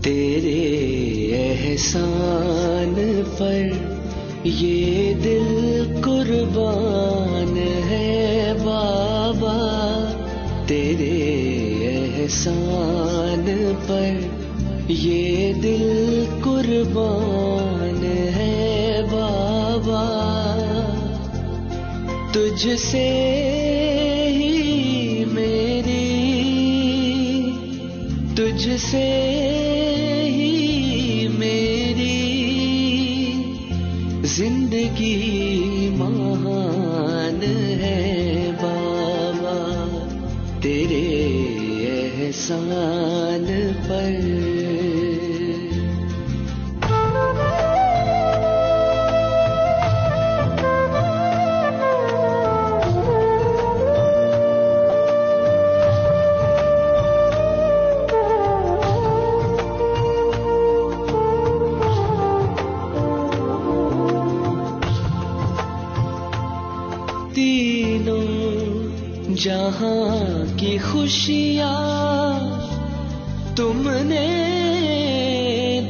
तेरे एहसान पर ये दिल कुर्बान है बाबा, तेरे एहसान पर ये दिल कुर्बान है बाबा। तुझसे ही मेरी, तुझसे ही मेरी जिंदगी महान है बाबा, तेरे एहसान पर। तीनों जहां की खुशियां तुमने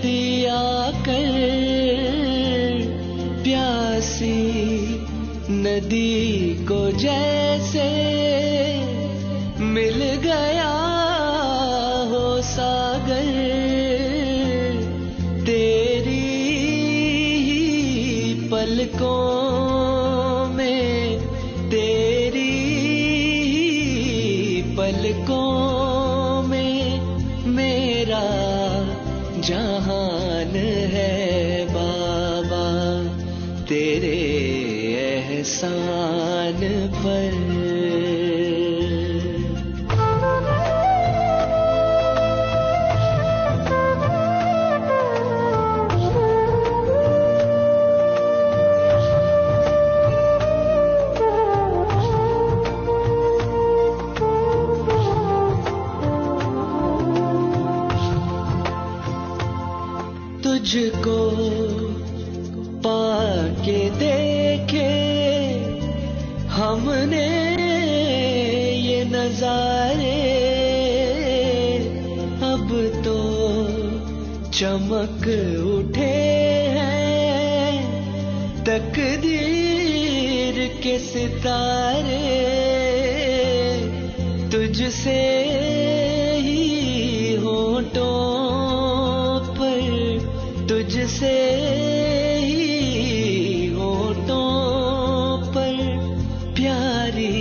दिया कर, प्यासी नदी को जैसे मिल गया हो सागर, तेरी ही पलकों पलकों में मेरा जहान है बाबा, तेरे एहसान पर। तुझको पाके देखे हमने ये नजारे, अब तो चमक उठे हैं तकदीर के सितारे, तुझसे ही होठों, तुझसे ही होठों पर प्यारी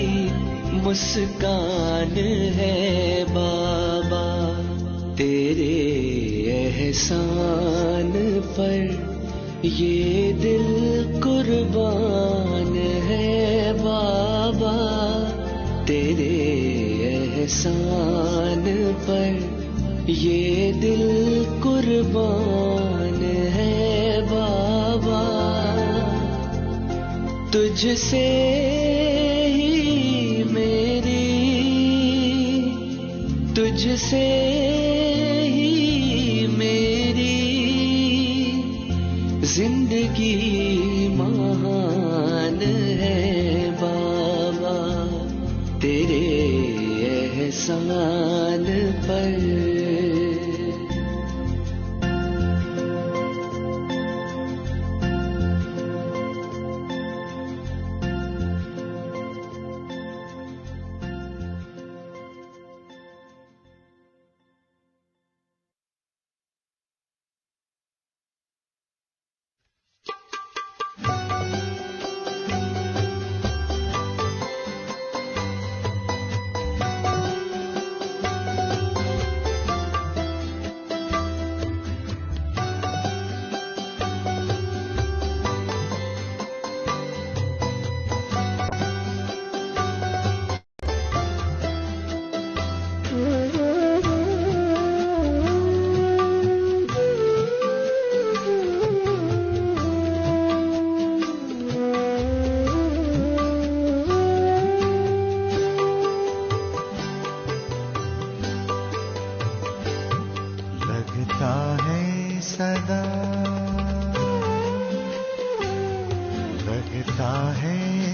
मुस्कान है बाबा, तेरे एहसान पर ये दिल कुर्बान है बाबा, तेरे एहसान पर ये दिल कुर्बान है बाबा। तुझसे ही मेरी, तुझसे ही मेरी जिंदगी महान है बाबा, तेरे एहसान पर।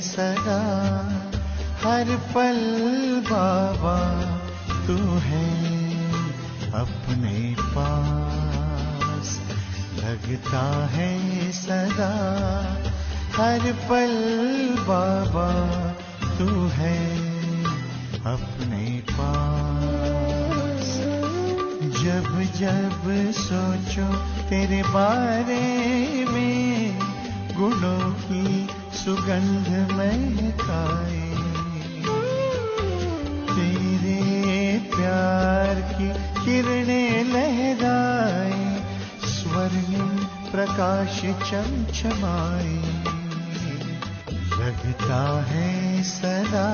सदा हर पल बाबा तू है अपने पास। लगता है सदा हर पल बाबा तू है अपने पास। जब जब सोचो तेरे बारे में, गुणों की सुगंध महकाए, तेरे प्यार की किरणें लहराए, स्वर्णिम प्रकाश चमचमाए। लगता है सदा,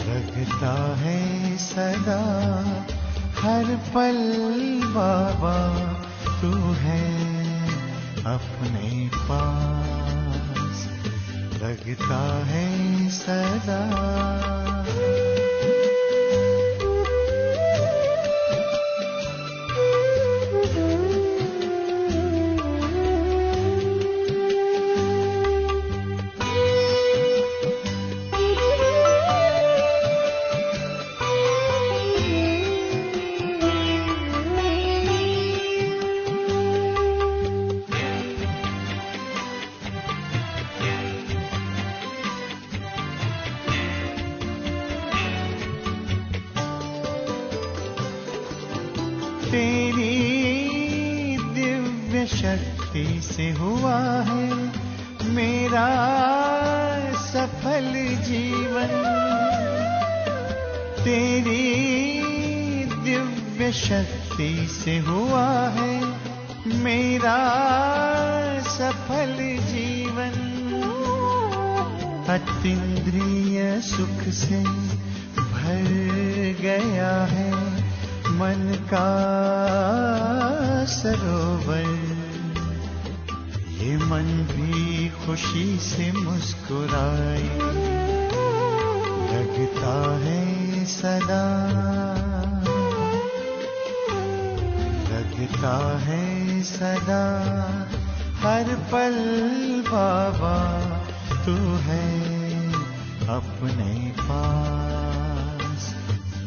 लगता है सदा हर पल बाबा तू है अपने पास। लगता है सदा। तेरी दिव्य शक्ति से हुआ है मेरा सफल जीवन। तेरी दिव्य शक्ति से हुआ है मेरा सफल जीवन। अतीन्द्रिय सुख से भर गया है मन का सरोवर। ये मन भी खुशी से मुस्कुराए। लगता है सदा, लगता है सदा हर पल बाबा तू है अपने पास।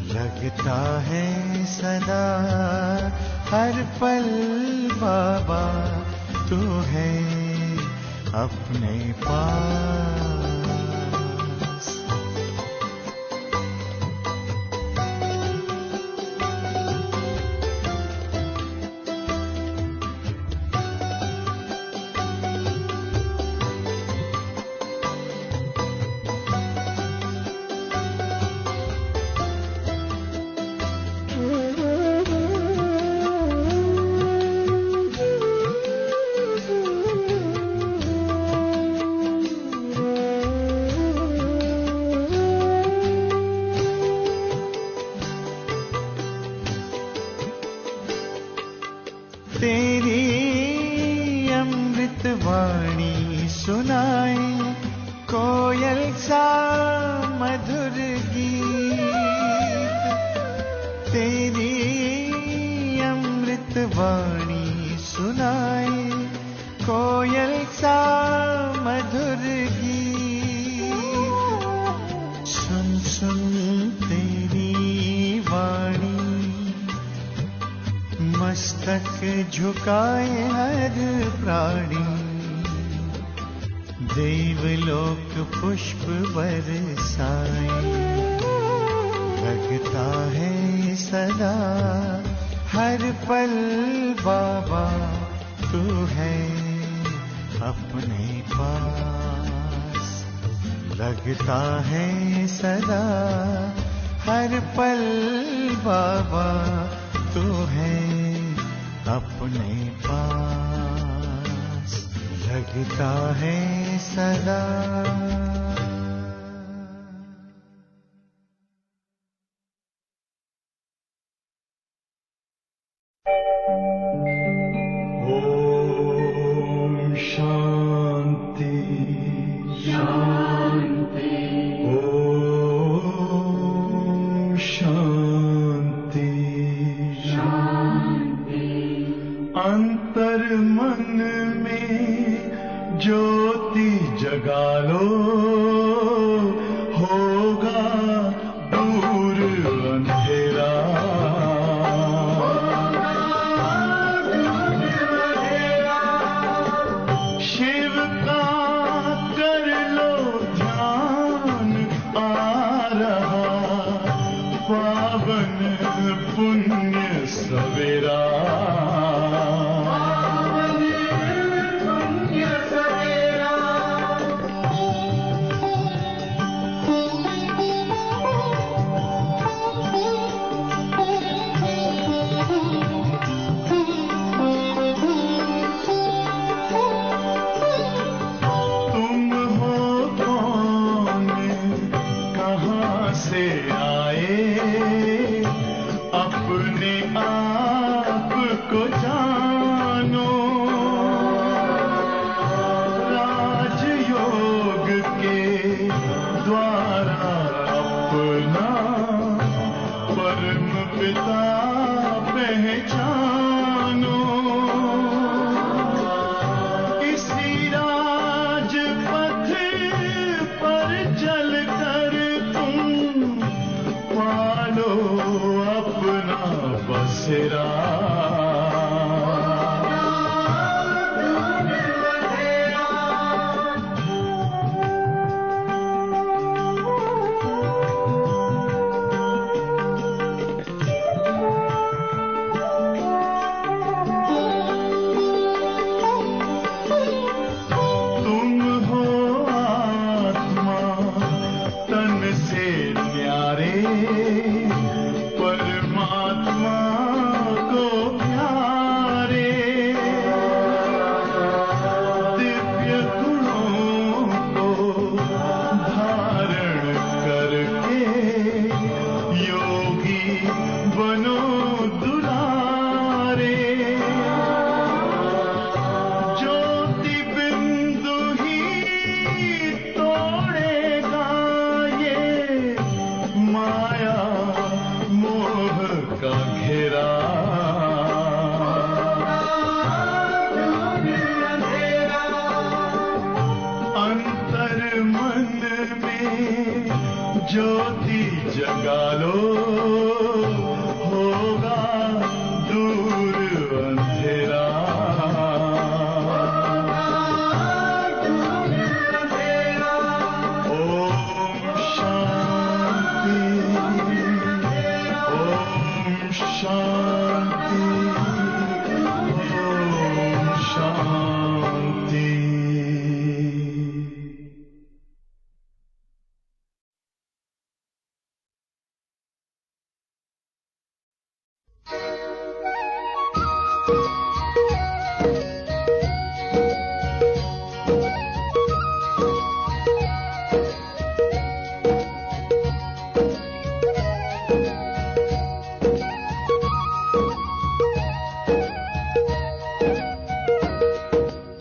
लगता है सदा हर पल बाबा तू है अपने पास। तेरी अमृत वाणी सुनाए कोयल सा मधुर गीत। तेरी अमृत वाणी सुनाए कोयल सा मधुर गीत। सुन सुन तेरी वाणी मस्तक झुकाए हर प्राणी। देवलोक पुष्प बरसाए। लगता है सदा हर पल बाबा तू है अपने पास। लगता है सदा हर पल बाबा तू है अपने पास। लगता है सदा। ओम शांति शांति। ओम शांति शांति। अंतर मन में ज्योति जगा लो, होगा दूर अंधेरा। सवेरा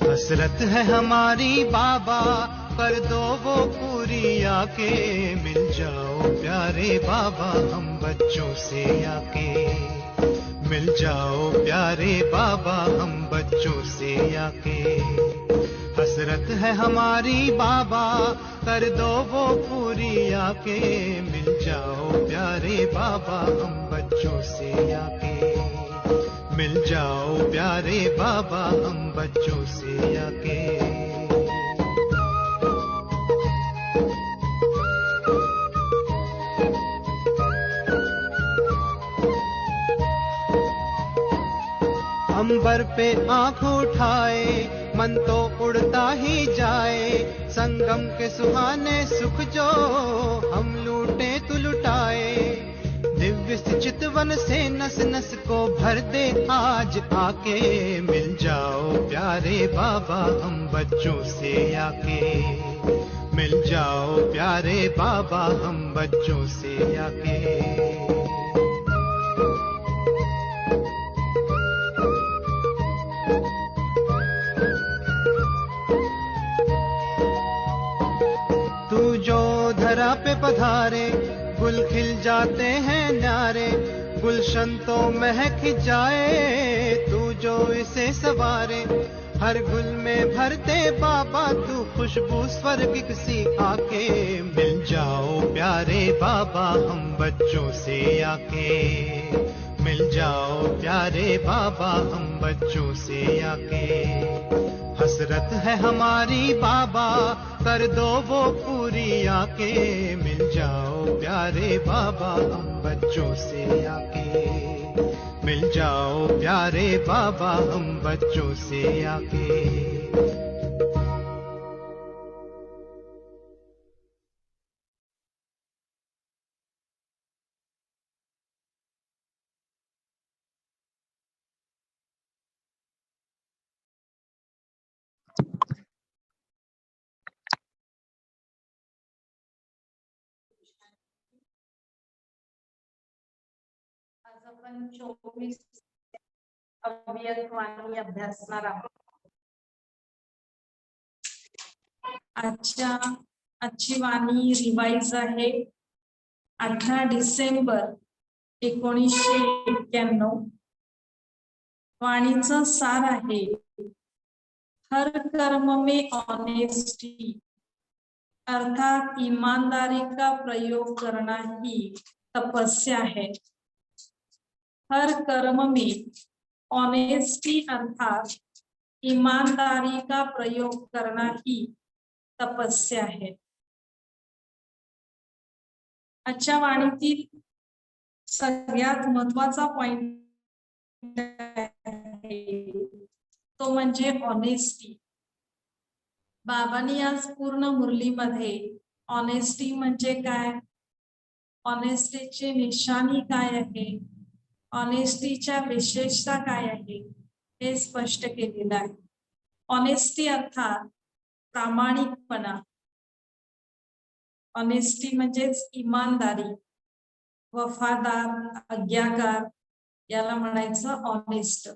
हसरत है हमारी बाबा कर दो वो पूरी आके, मिल जाओ प्यारे बाबा हम बच्चों से आके, मिल जाओ प्यारे बाबा हम बच्चों से आके। हसरत है हमारी बाबा कर दो वो पूरी आके, मिल जाओ प्यारे बाबा हम बच्चों से आके, मिल जाओ प्यारे बाबा हम बच्चों से आके। अंबर पे आँख उठाए मन तो उड़ता ही जाए, संगम के सुहाने सुख जो हम लूटे तू लुटाए। दिव्य चितवन से नस नस को भर दे आज आके, मिल जाओ प्यारे बाबा हम बच्चों से आके, मिल जाओ प्यारे बाबा हम बच्चों से आके। तू जो धरा पे पधारे गुल खिल जाते हैं न्यारे, गुलशन तो महक जाए तू जो इसे सवारे। हर गुल में भरते बाबा तू खुशबू स्वर्ग सी आके, मिल जाओ प्यारे बाबा हम बच्चों से आके, मिल जाओ प्यारे बाबा हम बच्चों से आके। हसरत है हमारी बाबा कर दो वो पूरी आके, मिल जाओ प्यारे बाबा हम बच्चों से आके, मिल मिल जाओ प्यारे बाबा हम बच्चों से आके। आज आपण 24 अव्यक्त वाणी अभ्यासणार आहोत. आजची वाणी रिवाइज आहे 18 डिसेंबर 1991. वाणीचं सार आहे हर कर्म में ऑनेस्टी, अर्थात ईमानदारी का प्रयोग करना ही तपस्या है। हर कर्म में ऑनेस्टी अर्थात ईमानदारी का प्रयोग करना ही तपस्या है। आजच्या वाणीतील सगळ्यात महत्वाचा पॉइंट आहे तो म्हणजे ऑनेस्टी. बाबांनी आज पूर्ण मुरलीमध्ये ऑनेस्टी म्हणजे काय, ऑनेस्टीची निशाणी काय आहे, ऑनेस्टीच्या विशेषता काय आहे हे स्पष्ट केलेलं आहे. ऑनेस्टी अर्थात प्रामाणिकपणा. ऑनेस्टी म्हणजेच इमानदारी, वफादार, आज्ञाकार याला म्हणायचं ऑनेस्ट.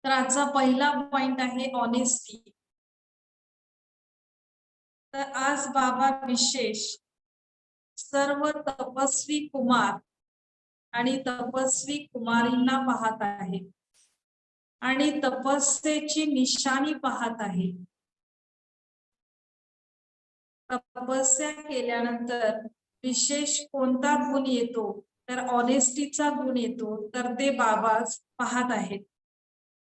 तर आजचा पहिला पॉइंट आहे ऑनेस्टी. तर आज बाबा विशेष सर्व तपस्वी कुमार आणि तपस्वी कुमारींना पाहत आहे आणि तपस्येची निशाणी पाहत आहे. तपस्या केल्यानंतर विशेष कोणता गुण येतो तर ऑनेस्टीचा गुण येतो, तर ते बाबा पाहत आहेत.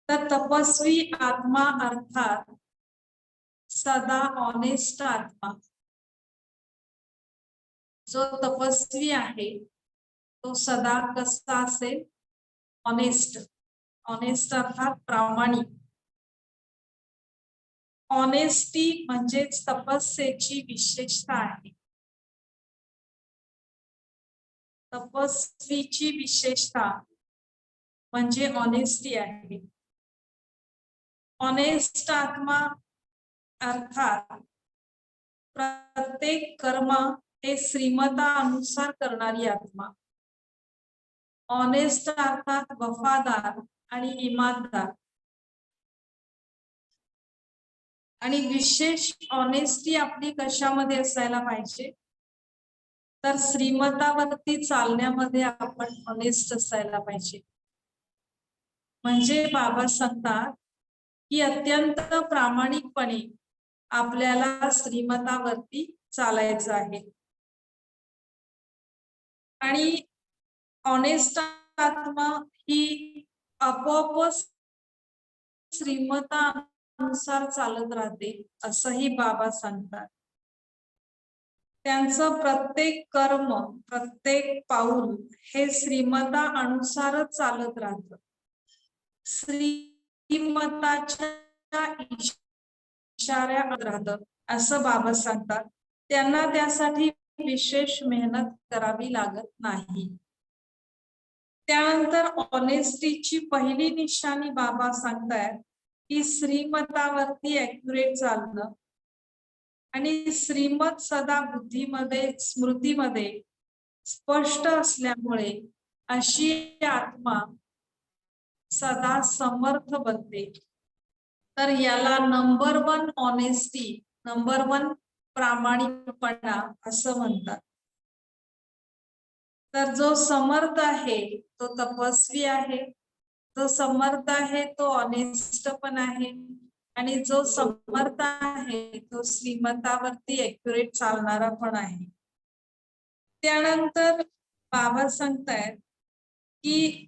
तर तपस्वी आत्मा अर्थात सदा ऑनेस्ट आत्मा. जो तपस्वी आहे तो सदा कसा असेल, ऑनेस्ट. ऑनेस्ट अर्थात प्रामाणिक. ऑनेस्टी म्हणजेच तपस्येची विशेषता आहे. तपस्वीची विशेषता म्हणजे ऑनेस्टी आहे. ऑनेस्ट आत्मा अर्थात प्रत्येक कर्म हे श्रीमतानुसार करणारी आत्मा. ऑनेस्ट अर्थात वफादार आणि इमानदार. आणि विशेष ऑनेस्टी आपली कशामध्ये असायला पाहिजे तर श्रीमतावरती चालण्यामध्ये आपण ऑनेस्ट असायला पाहिजे. म्हणजे बाबा सांगतात की अत्यंत प्रामाणिकपणे आपल्याला श्रीमतावरती चालायचं आहे. आणि ऑनेस्ट आत्मा ही आपोआप श्रीमतानुसार चालत राहते असंही बाबा सांगतात. त्यांचं प्रत्येक कर्म, प्रत्येक पाऊल हे श्रीमतानुसारच चालत राहतं. श्रीमताच्या इशाऱ्यात राहतं असं बाबा सांगतात. त्यांना त्यासाठी विशेष मेहनत करावी लागत नाही. त्यानंतर ऑनेस्टीची पहिली निशाणी बाबा सांगतायत की श्रीमतावरती ऍक्युरेट चालणं. आणि श्रीमत सदा बुद्धीमध्ये, स्मृतीमध्ये स्पष्ट असल्यामुळे अशी आत्मा सदा समर्थ बनते. तर याला नंबर 1 ऑनेस्टी, नंबर 1 प्रामाणिकपणा असं म्हणतात. तर जो समर्थ आहे तो तपस्वी आहे, जो समर्थ आहे तो ऑनेस्ट पण आहे, आणि जो समर्थ आहे तो श्रीमतावरती ऍक्युरेट चालणारा पण आहे. त्यानंतर बाबा सांगतायत की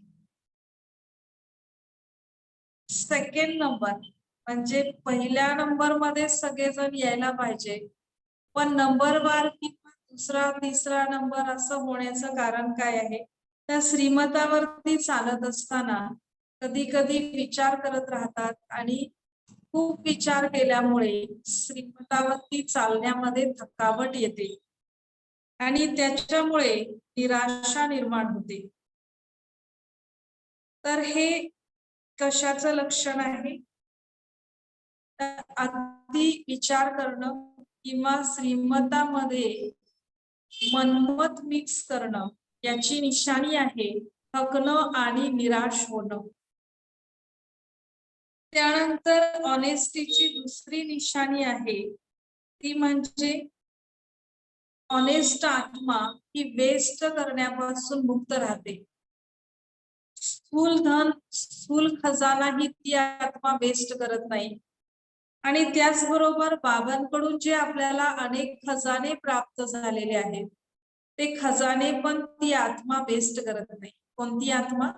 सेकंड नंबर म्हणजे पहिल्या नंबर मध्ये सगळेजण यायला पाहिजे, पण नंबरवार किंवा दुसरा तिसरा नंबर असं होण्याचं कारण काय आहे त्या श्रीमतावरती चालत असताना कधी कधी विचार करत राहतात आणि खूप विचार केल्यामुळे श्रीमतावरती चालण्यामध्ये थकावट येते आणि त्याच्यामुळे निराशा निर्माण होते. तर हे कशाचं लक्षण आहे? तर अति विचार करणं किंवा श्रीमतामध्ये मनमत मिक्स करणं याची निशाणी आहे थकणं आणि निराश होणं. त्यानंतर ऑनेस्टीची दुसरी निशाणी आहे ती म्हणजे ऑनेस्ट आत्मा ही वेस्ट करण्यापासून मुक्त राहते. स्थूल धन, स्थूल खजाना ही ती आत्मा वेस्ट करत नाही. आणि त्याचबरोबर बाबांकडून जे आपल्याला अनेक खजाने प्राप्त झालेले आहेत ते खजाने पण ती आत्मा वेस्ट करत नाही. कोणती आत्मा?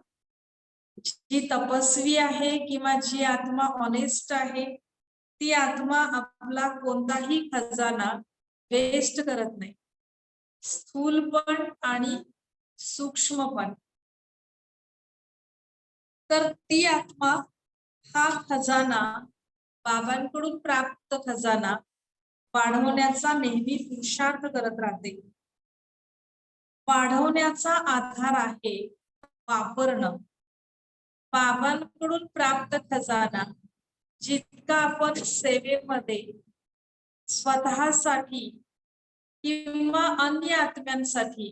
जी तपस्वी आहे किंवा जी आत्मा ऑनेस्ट आहे ती आत्मा आपला कोणताही खजाना वेस्ट करत नाही, स्थूल पण आणि सूक्ष्म पण. तर ती आत्मा हा खजाना, बाबांकडून प्राप्त खजाना वाढवण्याचा नेहमी पुरुषार्थ करत राहते. वाढवण्याचा आधार आहे वापरणं. बाबांकडून प्राप्त खजाना जितका आपण सेवेमध्ये स्वतःसाठी किंवा अन्य आत्म्यांसाठी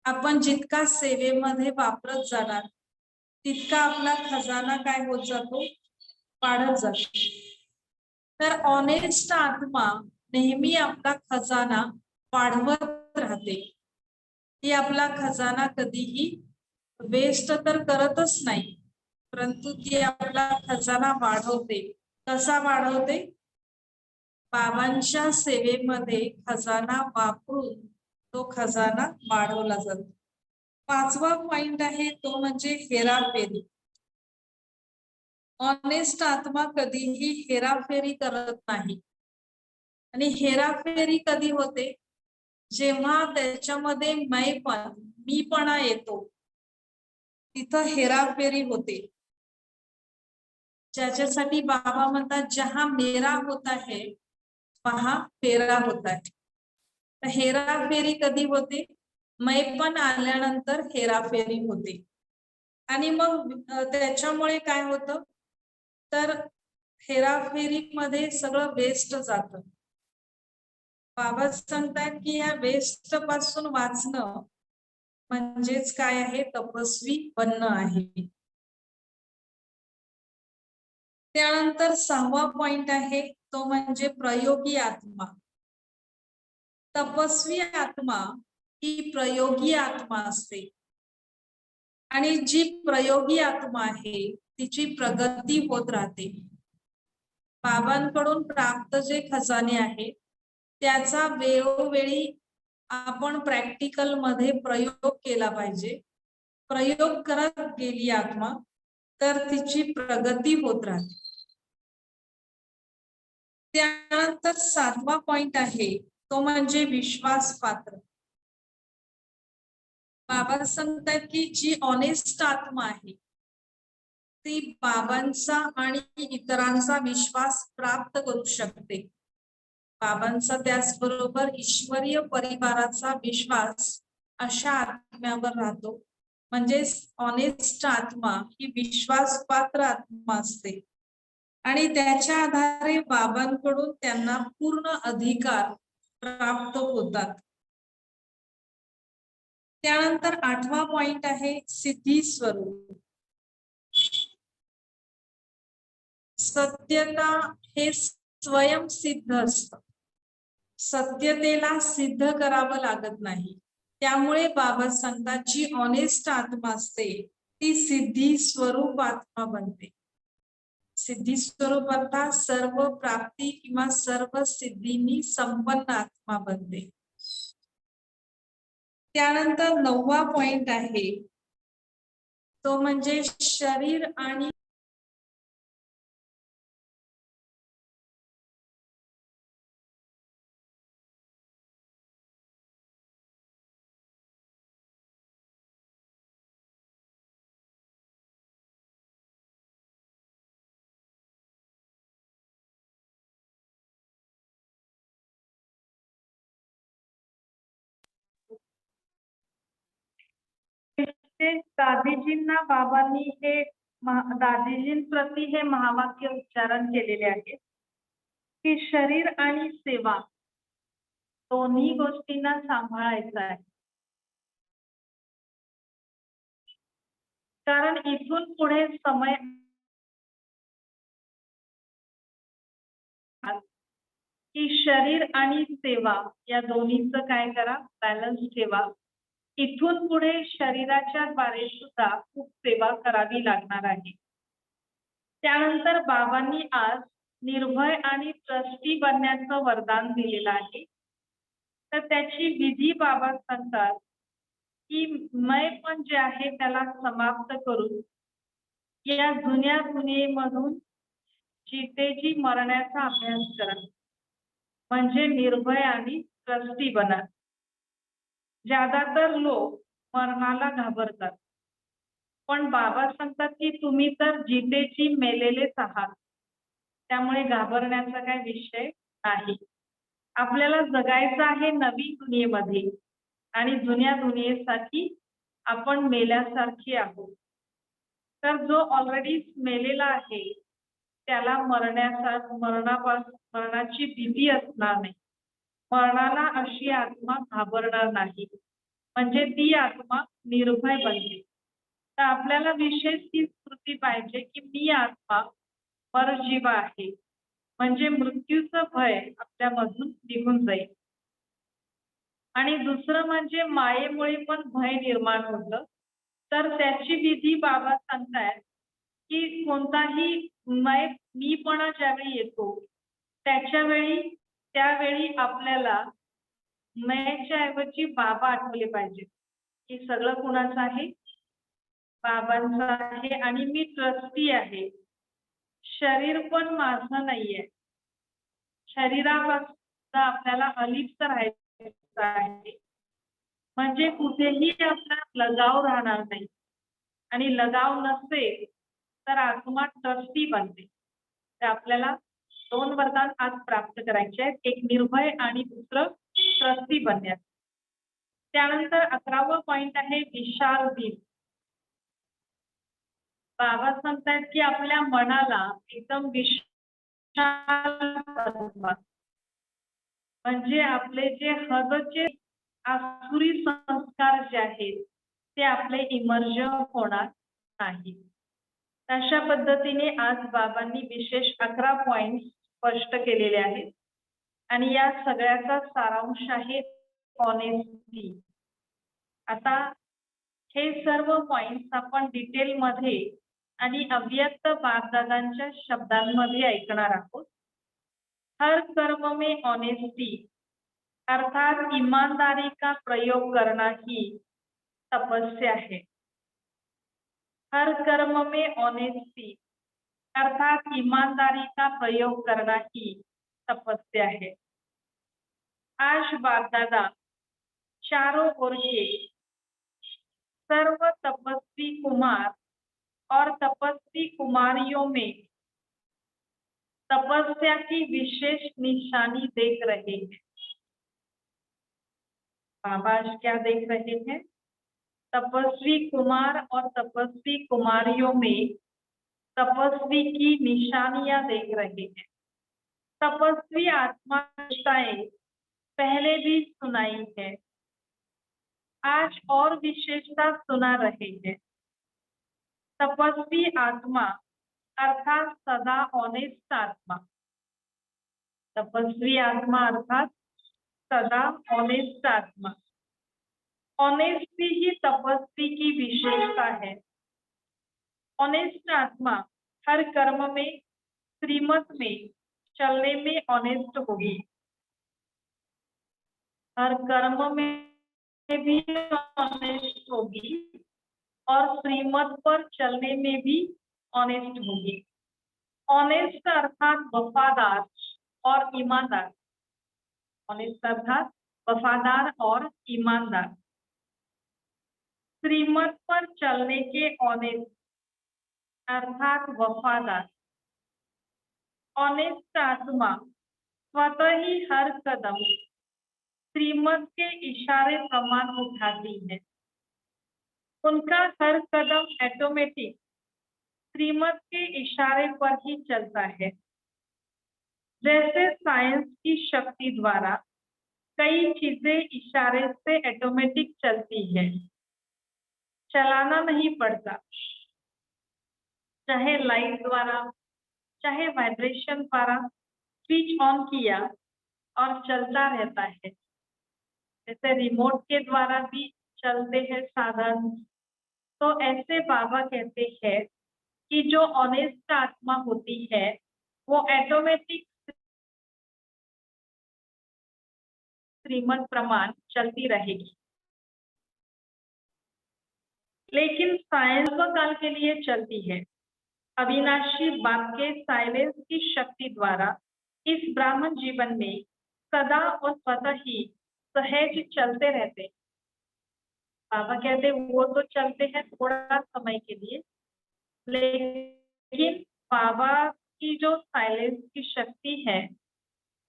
आपण जितका सेवेमध्ये वापरत जाणार तितका आपला खजाना काय होत जातो? वाढत जातो. तर ऑनेस्ट आत्मा नेहमी आपला खजाना वाढवत राहते. ती आपला खजाना कधीही वेस्ट तर करतच नाही, परंतु ती आपला खजाना वाढवते. कसा वाढवते? बाबांच्या सेवेमध्ये खजाना वापरून तो खजाना वाढवला जातो. 5वा पॉइंट आहे तो म्हणजे हेराफेरी. ऑनेस्ट आत्मा कधीही हेराफेरी करत नाही. आणि हेराफेरी कधी होते? जेव्हा त्याच्यामध्ये मीपणा येतो तिथं हेराफेरी होते. ज्याच्यासाठी बाबा म्हणतात जहा मेरा होता है वहा फेरा होता है. तर हेराफेरी कधी होते? मैपण आल्यानंतर हेराफेरी होते. आणि मग त्याच्यामुळे काय होतं? तर हेराफेरीमध्ये सगळं वेस्ट जातं. बाबा सांगतात की या वेस्ट पासून वाचणं म्हणजेच काय आहे? तपस्वी बनणं आहे. त्यानंतर 6वा पॉइंट आहे तो म्हणजे प्रयोगी आत्मा. तपस्वी आत्मा ही प्रयोगी आत्मा असते आणि जी प्रयोगी आत्मा आहे तिची प्रगती होत राहते. बाबांकडून प्राप्त जे खजाने आहे त्याचा वेळोवेळी आपण प्रॅक्टिकल मध्ये प्रयोग केला पाहिजे. प्रयोग करत गेली आत्मा तर तिची प्रगती होत राहते. त्यानंतर 7वा पॉइंट आहे तो म्हणजे विश्वासपात्र. बाबा सांगतात की जी ऑनेस्ट आत्मा आहे ती बाबांचा आणि इतरांचा विश्वास प्राप्त करू शकते. बाबांचा त्याचबरोबर ईश्वरीय परिवाराचा विश्वास अशा आत्म्यावर राहतो. म्हणजे ऑनेस्ट आत्मा ही विश्वासपात्र आत्मा असते आणि त्याच्या आधारे बाबांकडून त्यांना पूर्ण अधिकार प्राप्त होतात. त्यानंतर 8वा पॉइंट आहे सिद्धी स्वरूप. सत्यता हे स्वयंसिद्ध असतं. सत्यतेला सिद्ध करावं लागत नाही. त्यामुळे बाबा सांगतात जी ऑनेस्ट आत्मा असते ती सिद्धी स्वरूप आत्मा बनते. सिद्धी स्वरूप अर्थात सर्व प्राप्ती किंवा सर्व सिद्धींनी संपन्न आत्मा बनते. त्यानंतर 9वा पॉइंट आहे तो म्हणजे शरीर आणि दादीजींना बाबांनी हे दादीजींप्रती हे महावाक्य उच्चारण केलेले आहे की शरीर आणि सेवा दोन्ही गोष्टींना सांभाळायचं आहे. कारण इथून पुढे समय की शरीर आणि सेवा या दोन्हीचं काय करा, बॅलन्स ठेवा. इथून पुढे शरीराच्या द्वारे सुद्धा खूप सेवा करावी लागणार आहे. त्यानंतर बाबांनी आज निर्भय आणि ट्रस्टी बनण्याचं वरदान दिलेलं आहे. तर त्याची विधी बाबा सांगतात की मैपण जे आहे त्याला समाप्त करून या जुन्या दुनियेमधून जितेजी मरण्याचा अभ्यास करा, म्हणजे निर्भय आणि ट्रस्टी बना. ज्यादातर लोक मरणाला घाबरतात, पण बाबा सांगतात की तुम्ही तर जितेजी मेलेलेच आहात, त्यामुळे घाबरण्याचा काय विषय नाही. आपल्याला जगायचं आहे नवी दुनियेमध्ये आणि जुन्या दुनियेसाठी आपण मेल्यासारखी आहोत. तर जो ऑलरेडी मेलेला आहे त्याला मरणाची भीती असणार नाही. मरणाला अशी आत्मा घाबरणार नाही, म्हणजे ती आत्मा निर्भय बनते. तर आपल्याला विशेष ही स्मृती पाहिजे की मी आत्मा परजीवा आहे, म्हणजे मृत्यूचं भय आपल्यामधून निघून जाईल. आणि दुसरं म्हणजे मायेमुळे पण भय निर्माण होतं. तर त्याची विधी बाबा सांगतायत की कोणताही मीपणा ज्यावेळी येतो त्यावेळी आपल्याला मयच्या ऐवजी बाबा आठवले पाहिजे की सगळं कुणाचं आहे, बाबांचं आहे. आणि मी ट्रस्टी आहे, शरीर पण माझं नाहीये. शरीरापासून आपल्याला अलिप्त राहायचं आहे, म्हणजे कुठेही आपला लगाव राहणार नाही. आणि लगाव नसेल तर आत्मा ट्रस्टी बनते. तर आपल्याला दोन वरदान आज प्राप्त करायचे आहेत, एक निर्भय आणि दुसरं ट्रस्टी बनण्यात. त्यानंतर 11वा पॉइंट आहे विशाल दिल. बाबा सांगतायत की आपल्या मनाला एकदम विशाल बनवा, म्हणजे आपले जे हदचे आसुरी संस्कार जे आहेत ते आपले इमर्ज होणार नाही. अशा पद्धतीने आज बाबांनी विशेष 11 पॉइंट स्पष्ट केलेले आहेत. आणि या सगळ्याचा सारांश आहे ऑनेस्टी. आता हे सर्व पॉइंट्स आपण डिटेलमध्ये आणि अव्यक्त बापदादांच्या शब्दांमध्ये ऐकणार आहोत. हर कर्म में ऑनेस्टी अर्थात ईमानदारी का प्रयोग करना ही तपस्या है. हर कर्म में ऑनेस्टी अर्थात ईमानदारी का प्रयोग करना ही तपस्या है. आज बापदादा चारों ओर के सर्व तपस्वी कुमार और तपस्वी कुमारियों में तपस्या की विशेष निशानी देख रहे हैं. बाबा क्या देख रहे हैं? तपस्वी कुमार और तपस्वी कुमारियों में तपस्वी की निशानियां देख रहे हैं. तपस्वी आत्माएं पहले भी सुनाई है, आज और विशेषता सुना रहे हैं. तपस्वी आत्मा अर्थात सदा ऑनेस्ट आत्मा. तपस्वी आत्मा अर्थात सदा ऑनेस्ट आत्मा. ऑनेस्टी ही तपस्वी की विशेषता है. ऑनेस्ट आत्मा हर कर्म में श्रीमत में चलने में ऑनेस्ट होगी. हर कर्म में भी ऑनेस्ट होगी और श्रीमत पर चलने में भी ऑनेस्ट होगी. ऑनेस्ट अर्थात वफादार और ईमानदार. ऑनेस्ट अर्थात वफादार और ईमानदार. श्रीमत पर चलने के ऑनेस्ट अर्थात वफादार. ऑनेस्ट आत्मा स्वतः ही हर कदम श्रीमत के इशारे प्रमाण उठाती है. उनका हर कदम ऑटोमेटिक श्रीमत के इशारे पर ही चलता है। जैसे साइंस की शक्ति द्वारा कई चीजें इशारे से ऑटोमेटिक चलती है, चलाना नहीं पड़ता, चाहे लाइट द्वारा चाहे वाइब्रेशन द्वारा स्विच ऑन किया और चलता रहता है। जैसे रिमोट के द्वारा भी चलते हैं साधन। तो ऐसे बाबा कहते हैं कि जो ऑनेस्ट आत्मा होती है वो ऑटोमेटिक श्रीमत प्रमाण चलती रहेगी, लेकिन साइंस काल के लिए चलती है। अविनाशी बाप के साइलेंस की शक्ति द्वारा इस ब्राह्मण जीवन में सदा और स्वतः ही सहज चलते रहते। बाबा कहते वो तो चलते हैं थोड़ा समय के लिए, लेकिन बाबा की जो साइलेंस की शक्ति है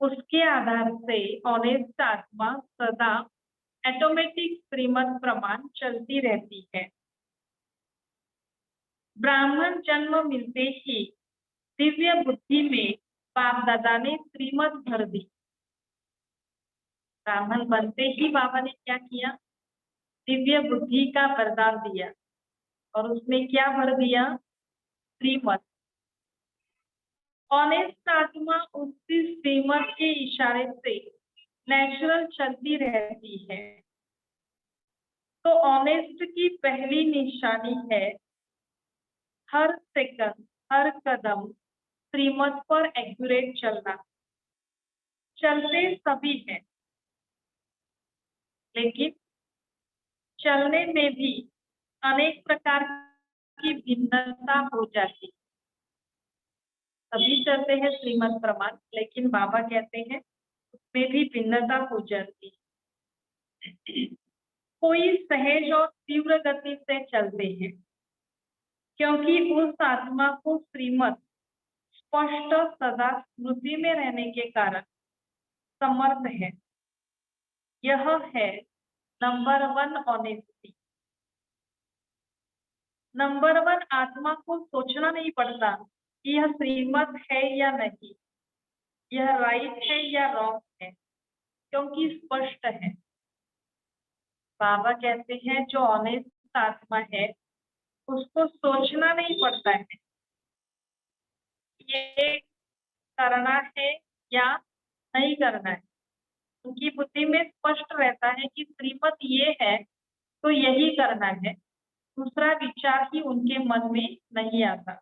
उसके आधार से ऑनेस्ट आत्मा सदा ऑटोमेटिक श्रीमत प्रमाण चलती रहती है। ब्राह्मण जन्म मिलते ही दिव्य बुद्धि में बाप दादा ने श्रीमत भर दी। ब्राह्मण बनते ही बाबा ने क्या किया? दिव्य बुद्धि का वरदान दिया और उसमें क्या भर दिया? श्रीमत। ऑनेस्ट आत्मा उसी श्रीमत के इशारे से नेचुरल चलती रहती है। तो ऑनेस्ट की पहली निशानी है हर सेकंड हर कदम श्रीमत पर एक्यूरेट चलना। चलते सभी हैं, लेकिन चलने में भी अनेक प्रकार की भिन्नता हो जाती। सभी चलते हैं श्रीमत प्रमाण, लेकिन बाबा कहते हैं उसमें भी भिन्नता हो जाती। कोई सहज और तीव्र गति से चलते हैं, क्योंकि उस आत्मा को श्रीमत स्पष्ट सदा स्मृति में रहने के कारण समर्थ है। यह है नंबर 1 ऑनेस्टी। नंबर 1 आत्मा को सोचना नहीं पड़ता कि यह श्रीमत है या नहीं, यह राइट है या रॉन्ग है, क्योंकि स्पष्ट है। बाबा कहते हैं जो ऑनेस्ट आत्मा है उसको सोचना नहीं पड़ता है ये करना है या नहीं करना है। उनकी बुद्धि में स्पष्ट रहता है कि श्रीमत ये है तो यही करना है, दूसरा विचार ही उनके मन में नहीं आता।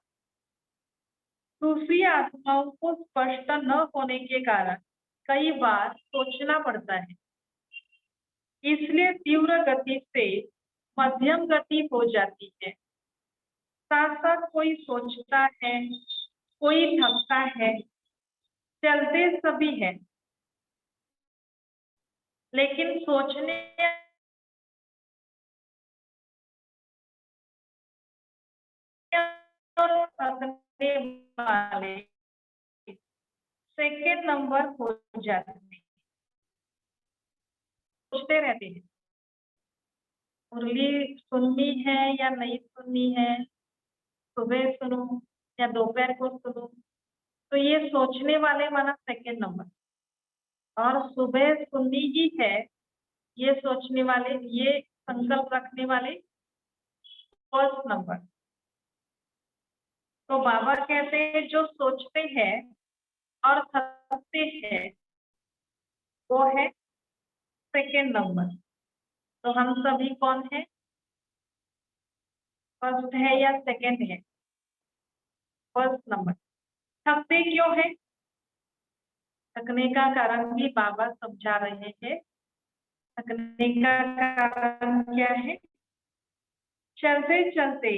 दूसरी आत्माओं को स्पष्ट न होने के कारण कई बार सोचना पड़ता है, इसलिए तीव्र गति से मध्यम गति हो जाती है। साथ साथ कोई सोचता है, कोई थकता है, चलते सभी है, लेकिन सोचने और थकने वाले सेकेंड नंबर हो जाते हैं। सोचते रहते हैं मुरली सुननी है या नहीं सुननी है, सुबह सुनूं या दोपहर को सुनूं, तो ये सोचने वाले माना सेकेंड नंबर, और सुबह सुननी ही है ये सोचने वाले, ये संकल्प रखने वाले फर्स्ट नंबर। तो बाबा कहते हैं जो सोचते हैं और थकते हैं वो है सेकेंड नंबर। तो हम सभी कौन है? फर्स्ट है या सेकेंड है? First number. थकते क्यों है? थकने का कारण भी बाबा समझा रहे हैं। थकने का कारण क्या है? चलते चलते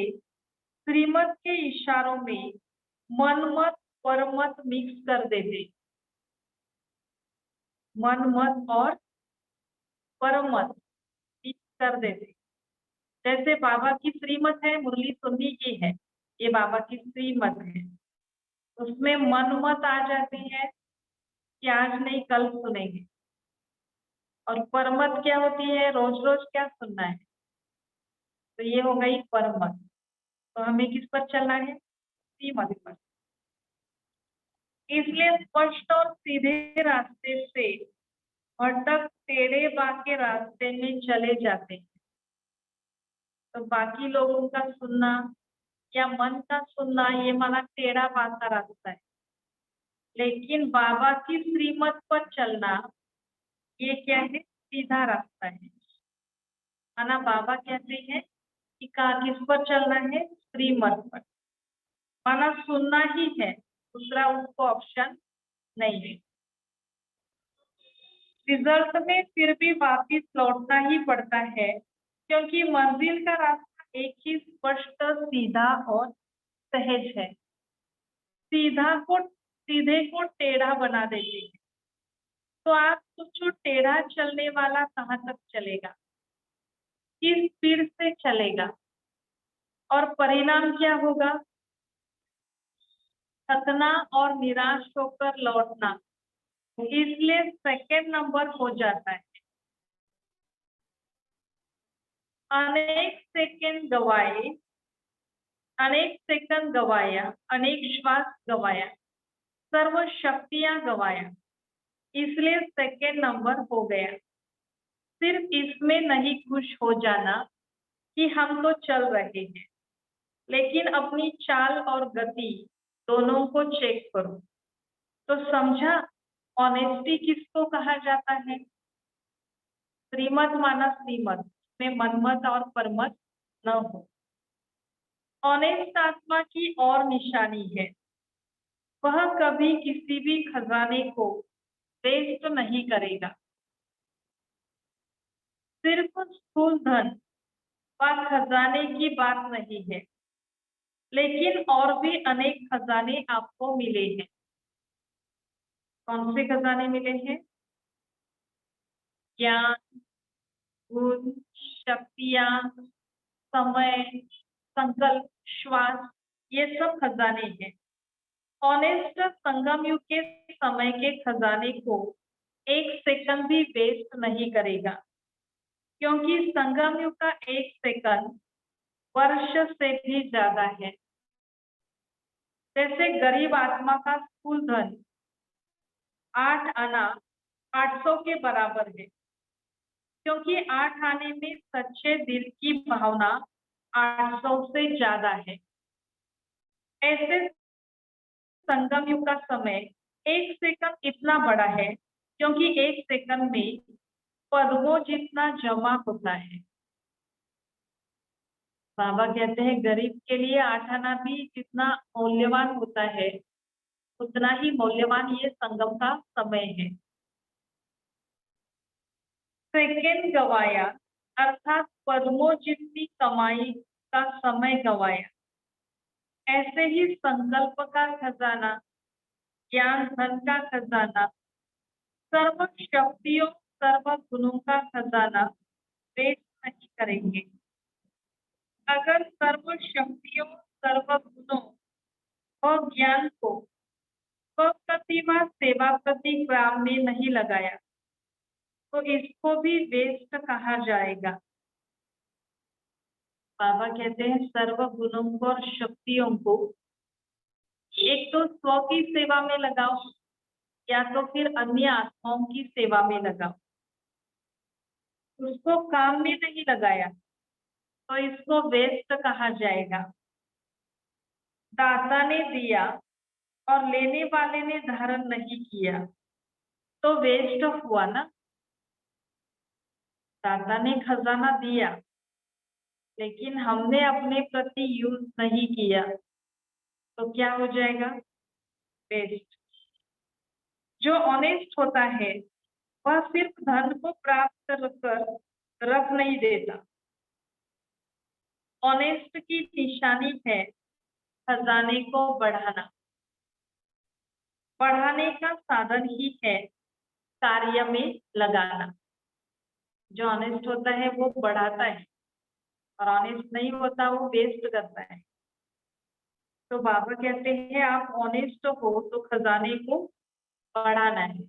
श्रीमत के इशारों में मन मत परमत मिक्स कर देते। मन मत और परमत मिक्स कर देते। जैसे बाबा की श्रीमत है मुरली सुन्नी की है, ये बाबा की श्रीमत है, उसमें मन मत आ जाती है कि आज नहीं कल सुनेंगे। और परमत क्या होती है? रोज रोज क्या सुनना है। तो ये हो गई परमत। तो हमें किस पर चलना है? श्रीमत पर। इसलिए स्पष्ट और सीधे रास्ते से भटक टेढ़े बाके रास्ते में चले जाते हैं। तो बाकी लोगों का सुनना या मन का सुनना ये माना टेढ़ा बाका रास्ता है, लेकिन बाबा की श्रीमत पर चलना ये क्या है? सीधा रास्ता है। माना बाबा कहते हैं कि किस पर चलना है? श्रीमत पर। माना सुनना ही है, दूसरा उसको ऑप्शन नहीं है। रिजल्ट में फिर भी वापिस लौटना ही पड़ता है, क्योंकि मंजिल का रास्ता एक ही स्पष्ट, सीधा और सहज है। सीधे को टेढ़ा बना देते हैं। तो आप सोचो, टेढ़ा चलने वाला कहाँ तक चलेगा, किस स्पीड से चलेगा, और परिणाम क्या होगा? थकना और निराश होकर लौटना। इसलिए सेकंड नंबर हो जाता है। अनेक सेकंड गवाया, अनेक श्वास गवाया, सर्व शक्तियां गवाया, इसलिए सेकंड नंबर हो गया। सिर्फ इसमें नहीं खुश हो जाना कि हम तो चल रहे हैं, लेकिन अपनी चाल और गति दोनों को चेक करो। तो समझा ऑनेस्टी किसको कहा जाता है? श्रीमत माना श्रीमत में मनमत और परमत न हो। ऑनेस्ट आत्मा की और निशानी है, वह कभी किसी भी खजाने को वेस्ट नहीं करेगा। सिर्फ स्थूल धन व खजाने की बात नहीं है, लेकिन और भी अनेक खजाने आपको मिले हैं। कौन से खजाने मिले हैं? ज्ञान, गुण, शक्तियां, समय, संकल्प, श्वास, ये सब खजाने हैं। ऑनेस्ट संगम युग के समय के खजाने को एक सेकंड भी वेस्ट नहीं करेगा, क्योंकि संगम युग का एक सेकंड वर्ष से भी ज्यादा है। जैसे गरीब आत्मा का स्थूल धन 8 आना 800 के बराबर है, क्योंकि 8 आने में सच्चे दिल की भावना 800 से ज्यादा है। ऐसे संगम युग का समय एक सेकंड इतना बड़ा है, क्योंकि एक सेकंड में पद्मों जितना जमा होता है। बाबा कहते हैं गरीब के लिए 8 आना भी जितना मूल्यवान होता है, उतना ही मूल्यवान ये संगम का समय है। सेकंड गवाया अर्थात पद्मों जितनी कमाई का समय गवाया। ऐसे ही संकल्प का खजाना, ज्ञान धन का खजाना, सर्व शक्तियों सर्व गुणों का खजाना वेस्ट नहीं करेंगे। अगर सर्व शक्तियों सर्व गुणों और ज्ञान को प्रतिभा सेवा प्रति ग्राम में नहीं लगाया, तो इसको भी वेस्ट कहा जाएगा। बाबा कहते हैं सर्व गुणों को और शक्तियों को एक तो स्व की सेवा में लगाओ, या तो फिर अन्य आत्माओं की सेवा में लगाओ। उसको काम में नहीं लगाया तो इसको वेस्ट कहा जाएगा। दाता ने दिया और लेने वाले ने धारण नहीं किया तो वेस्ट हुआ ना। दाता ने खजाना दिया लेकिन हमने अपने प्रति यूज नहीं किया तो क्या हो जाएगा? वेस्ट। जो ऑनेस्ट होता है वह सिर्फ धन को प्राप्त कर रख नहीं देता। ऑनेस्ट की निशानी है खजाने को बढ़ाना। बढ़ाने का साधन ही है कार्य में लगाना। जो ऑनेस्ट होता है वो बढ़ाता है और ऑनेस्ट नहीं होता वो वेस्ट करता है। तो बाबा कहते हैं आप ऑनेस्ट हो तो खजाने को बढ़ाना है,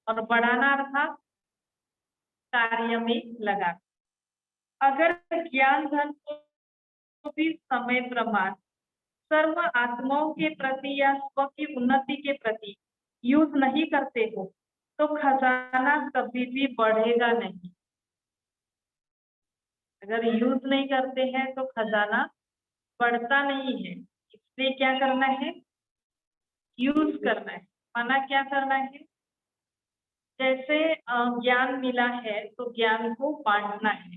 और बढ़ाना अर्थात कार्य में लगाना। अगर ज्ञान धन को भी समय प्रमाण सर्व आत्माओं के प्रति या स्व की उन्नति के प्रति यूज नहीं करते हो तो खजाना कभी भी बढ़ेगा नहीं। अगर यूज नहीं करते हैं तो खजाना बढ़ता नहीं है। इसलिए क्या करना है? यूज करना है। माना क्या करना है? जैसे ज्ञान मिला है तो ज्ञान को बांटना है,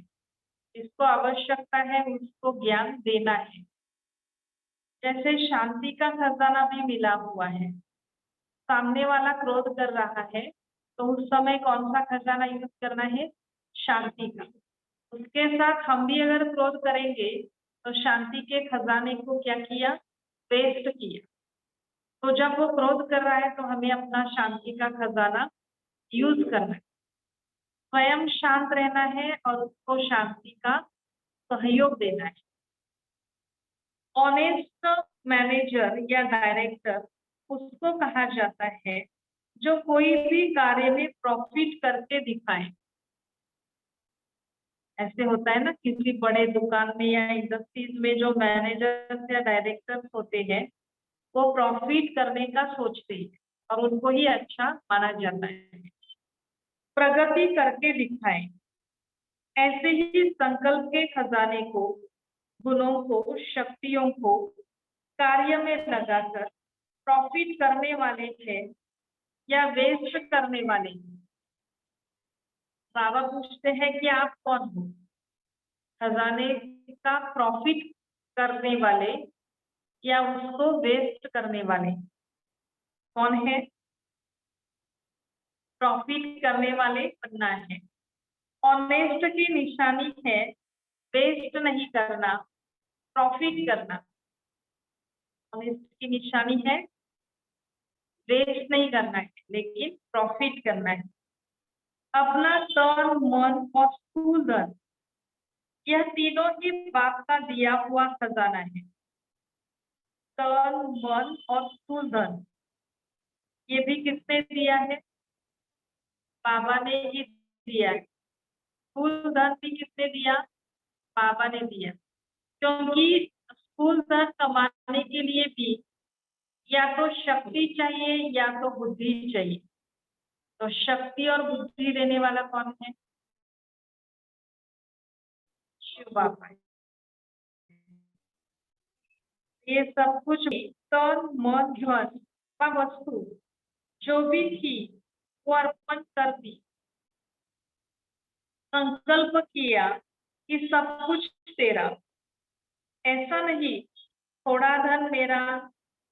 जिसको आवश्यकता है उसको ज्ञान देना है। जैसे शांति का खजाना भी मिला हुआ है, सामने वाला क्रोध कर रहा है तो उस समय कौन सा खजाना यूज करना है? शांति का। उसके साथ हम भी अगर क्रोध करेंगे तो शांति के खजाने को क्या किया? वेस्ट किया। तो जब वो क्रोध कर रहा है तो हमें अपना शांति का खजाना यूज करना है, स्वयं शांत रहना है और उसको शांति का सहयोग देना है। ऑनेस्ट मैनेजर या डायरेक्टर उसको कहा जाता है जो कोई भी कार्य में प्रॉफिट करके दिखाए। ऐसे होता है ना, किसी बड़े दुकान में या इंडस्ट्रीज में जो मैनेजर्स या डायरेक्टर्स होते हैं वो प्रॉफिट करने का सोचते हैं और उनको ही अच्छा माना जाता है। प्रगति करके दिखाए। ऐसे ही संकल्प के खजाने को, गुणों को, शक्तियों को कार्य में लगाकर प्रॉफिट करने वाले हैं या वेस्ट करने वाले हैं। बाबा पूछते हैं कि आप कौन हो? खजाने का प्रॉफिट करने वाले या उसको वेस्ट करने वाले? कौन है? प्रॉफिट करने वाले बनना है। ऑनेस्ट की निशानी है वेस्ट नहीं करना, प्रॉफिट करना। ऑनेस्ट की निशानी है वेस्ट नहीं करना है लेकिन प्रॉफिट करना है। अपना तन, मन और स्थूल धन, यह तीनों ही बाप का दिया हुआ खजाना है। तन, मन और स्थूल धन ये भी किसने दिया है? बाबा ने ही दिया है। स्थूल धन भी किसने दिया? बाबा ने दिया। क्योंकि स्थूल धन कमाने के लिए भी या तो शक्ति चाहिए या तो बुद्धि चाहिए। तो शक्ति और बुद्धि देने वाला कौन है? शिव बाबा। ये सब कुछ तन, मन, धन व वस्तु जो भी थी वो अर्पण कर दी। संकल्प किया कि सब कुछ तेरा। ऐसा नहीं थोड़ा धन मेरा,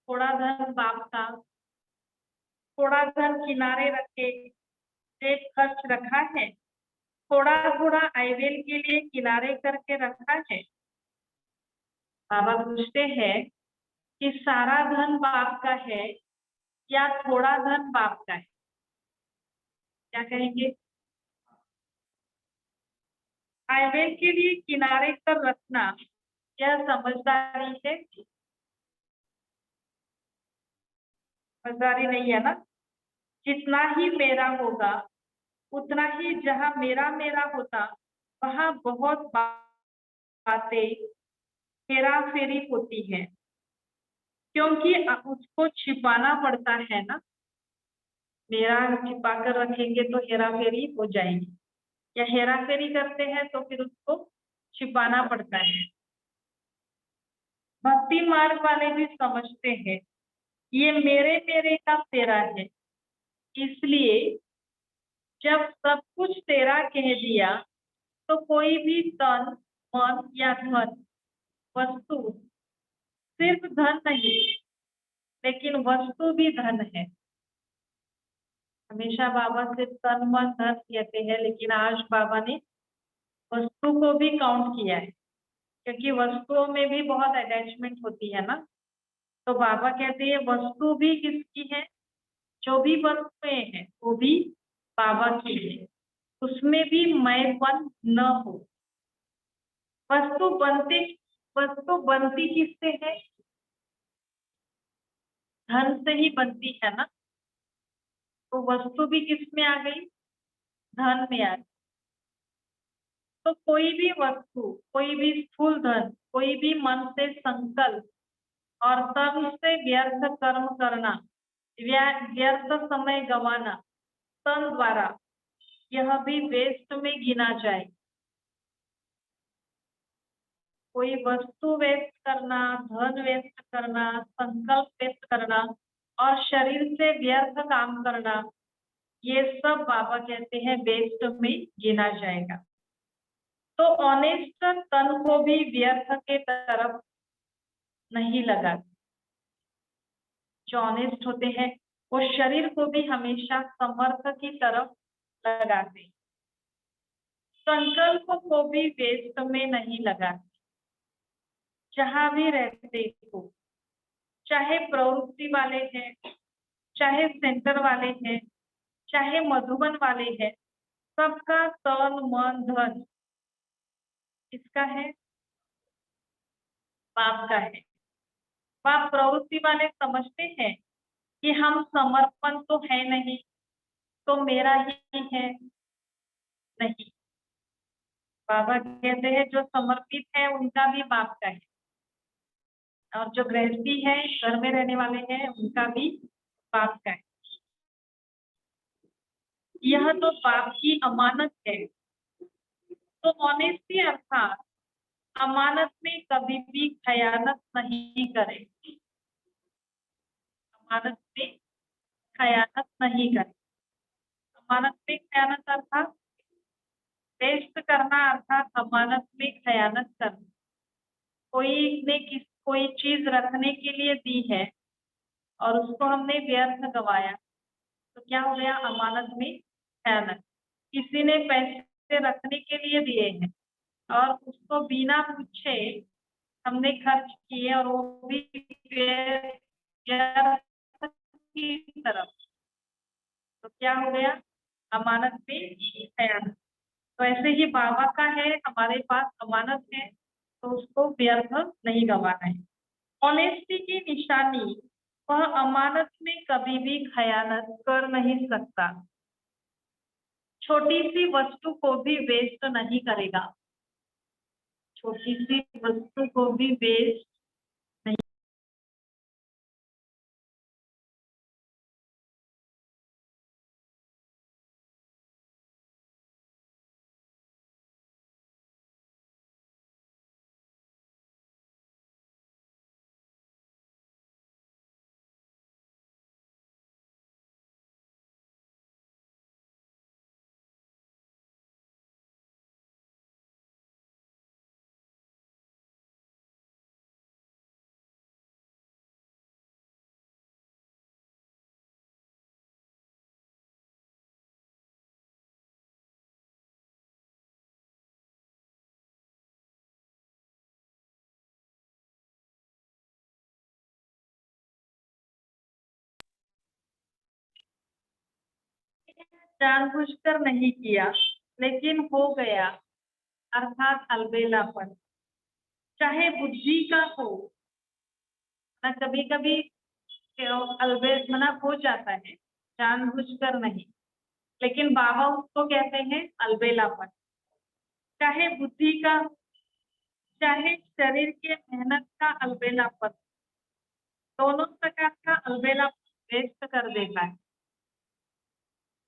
थोड़ा धन बाप का, थोड़ा धन किनारे रखे जेब खर्च रखा है, थोड़ा थोड़ा आईवेल के लिए किनारे करके रखा है। बाबा पूछते हैं कि सारा धन बाप का है या थोड़ा धन बाप का है? क्या कहेंगे? आईवेल के लिए किनारे कर रखना यह समझदारी है? समझदारी नहीं है ना। जितना ही मेरा होगा उतना ही जहां मेरा मेरा होता वहां बहुत बातें हेरा फेरी होती है, क्योंकि उसको छिपाना पड़ता है ना। मेरा छिपा कर रखेंगे तो हेरा फेरी हो जाएगी, या हेरा फेरी करते हैं तो फिर उसको छिपाना पड़ता है। भक्ति मार्ग वाले भी समझते हैं ये मेरे मेरे का तेरा है, इसलिए जब सब कुछ तेरा कह दिया तो कोई भी तन, मन या धन वस्तु, सिर्फ धन नहीं लेकिन वस्तु भी धन है। हमेशा बाबा सिर्फ तन, मन, धन कहते हैं, लेकिन आज बाबा ने वस्तु को भी काउंट किया है, क्योंकि वस्तुओं में भी बहुत अटैचमेंट होती है ना। तो बाबा कहते हैं वस्तु भी किसकी है? जो भी वस्तुएं हैं वो भी बाबा की है, उसमें भी मैंपन न हो। वस्तु बनती किससे है? धन से ही बनती है ना। तो वस्तु भी किस में आ गई? धन में आ गई। तो कोई भी वस्तु, कोई भी स्थूल धन, कोई भी मन से संकल्प और तन से व्यर्थ कर्म करना, व्यर्थ समय गंवाना, तन द्वारा, यह भी वेस्ट में गिना जाए। कोई वस्तु वेस्ट करना, धन वेस्ट करना, संकल्प वेस्ट करना और शरीर से व्यर्थ काम करना, ये सब बाबा कहते हैं वेस्ट में गिना जाएगा। तो ऑनेस्ट तन को भी व्यर्थ के तरफ नहीं लगाते। जो ऑनेस्ट होते हैं वो शरीर को भी हमेशा समर्थ की तरफ लगाते हैं। संकल्प को भी वेस्ट में नहीं लगाते। जहां भी रहते हो, चाहे प्रवृत्ति वाले हैं, चाहे सेंटर वाले हैं, चाहे मधुबन वाले हैं, सबका तन मन धन किसका है? बाप का है। बाप प्रवृत्ति वाले समझते हैं कि हम समर्पण तो है नहीं, तो मेरा ही है। नहीं, बाबा कहते हैं जो समर्पित है उनका भी बाप का है, और जो गृहस्थी है, घर में रहने वाले हैं, उनका भी बाप का है। यह तो बाप की अमानत है। तो ऑनेस्टी अर्थात अमानत में कभी भी खयानत नहीं करें। अमानत में खयानत नहीं करें। अमानत में खयानत अर्थात वेस्ट करना, अर्थात अमानत में खयानत करना। कोई ने कोई चीज रखने के लिए दी है और उसको हमने व्यर्थ गवाया, तो क्या हो गया? अमानत में खयानत। किसी ने पैसे रखने के लिए दिए हैं और उसको बिना पूछे हमने खर्च किए और वो भी व्यर्थ की तरफ, तो क्या हो गया? अमानत में खयानत। तो ऐसे ही बाबा का है, हमारे पास अमानत है तो उसको व्यर्थ नहीं गंवाना है। ऑनेस्टी की निशानी, वह अमानत में कभी भी खयानत कर नहीं सकता। छोटी सी वस्तु को भी वेस्ट नहीं करेगा। छोटी सी वस्तु को भी वेस्ट नहीं। जानबूझकर नहीं किया लेकिन हो गया, अर्थात अलबेलापन। चाहे बुद्धि का हो ना, कभी कभी अलबेला हो जाता है, जानबूझकर नहीं, लेकिन बाबा उसको कहते हैं अलबेलापन। चाहे बुद्धि का, चाहे शरीर के मेहनत का अलबेलापन, दोनों प्रकार का अलबेलापन वेस्ट कर देता है।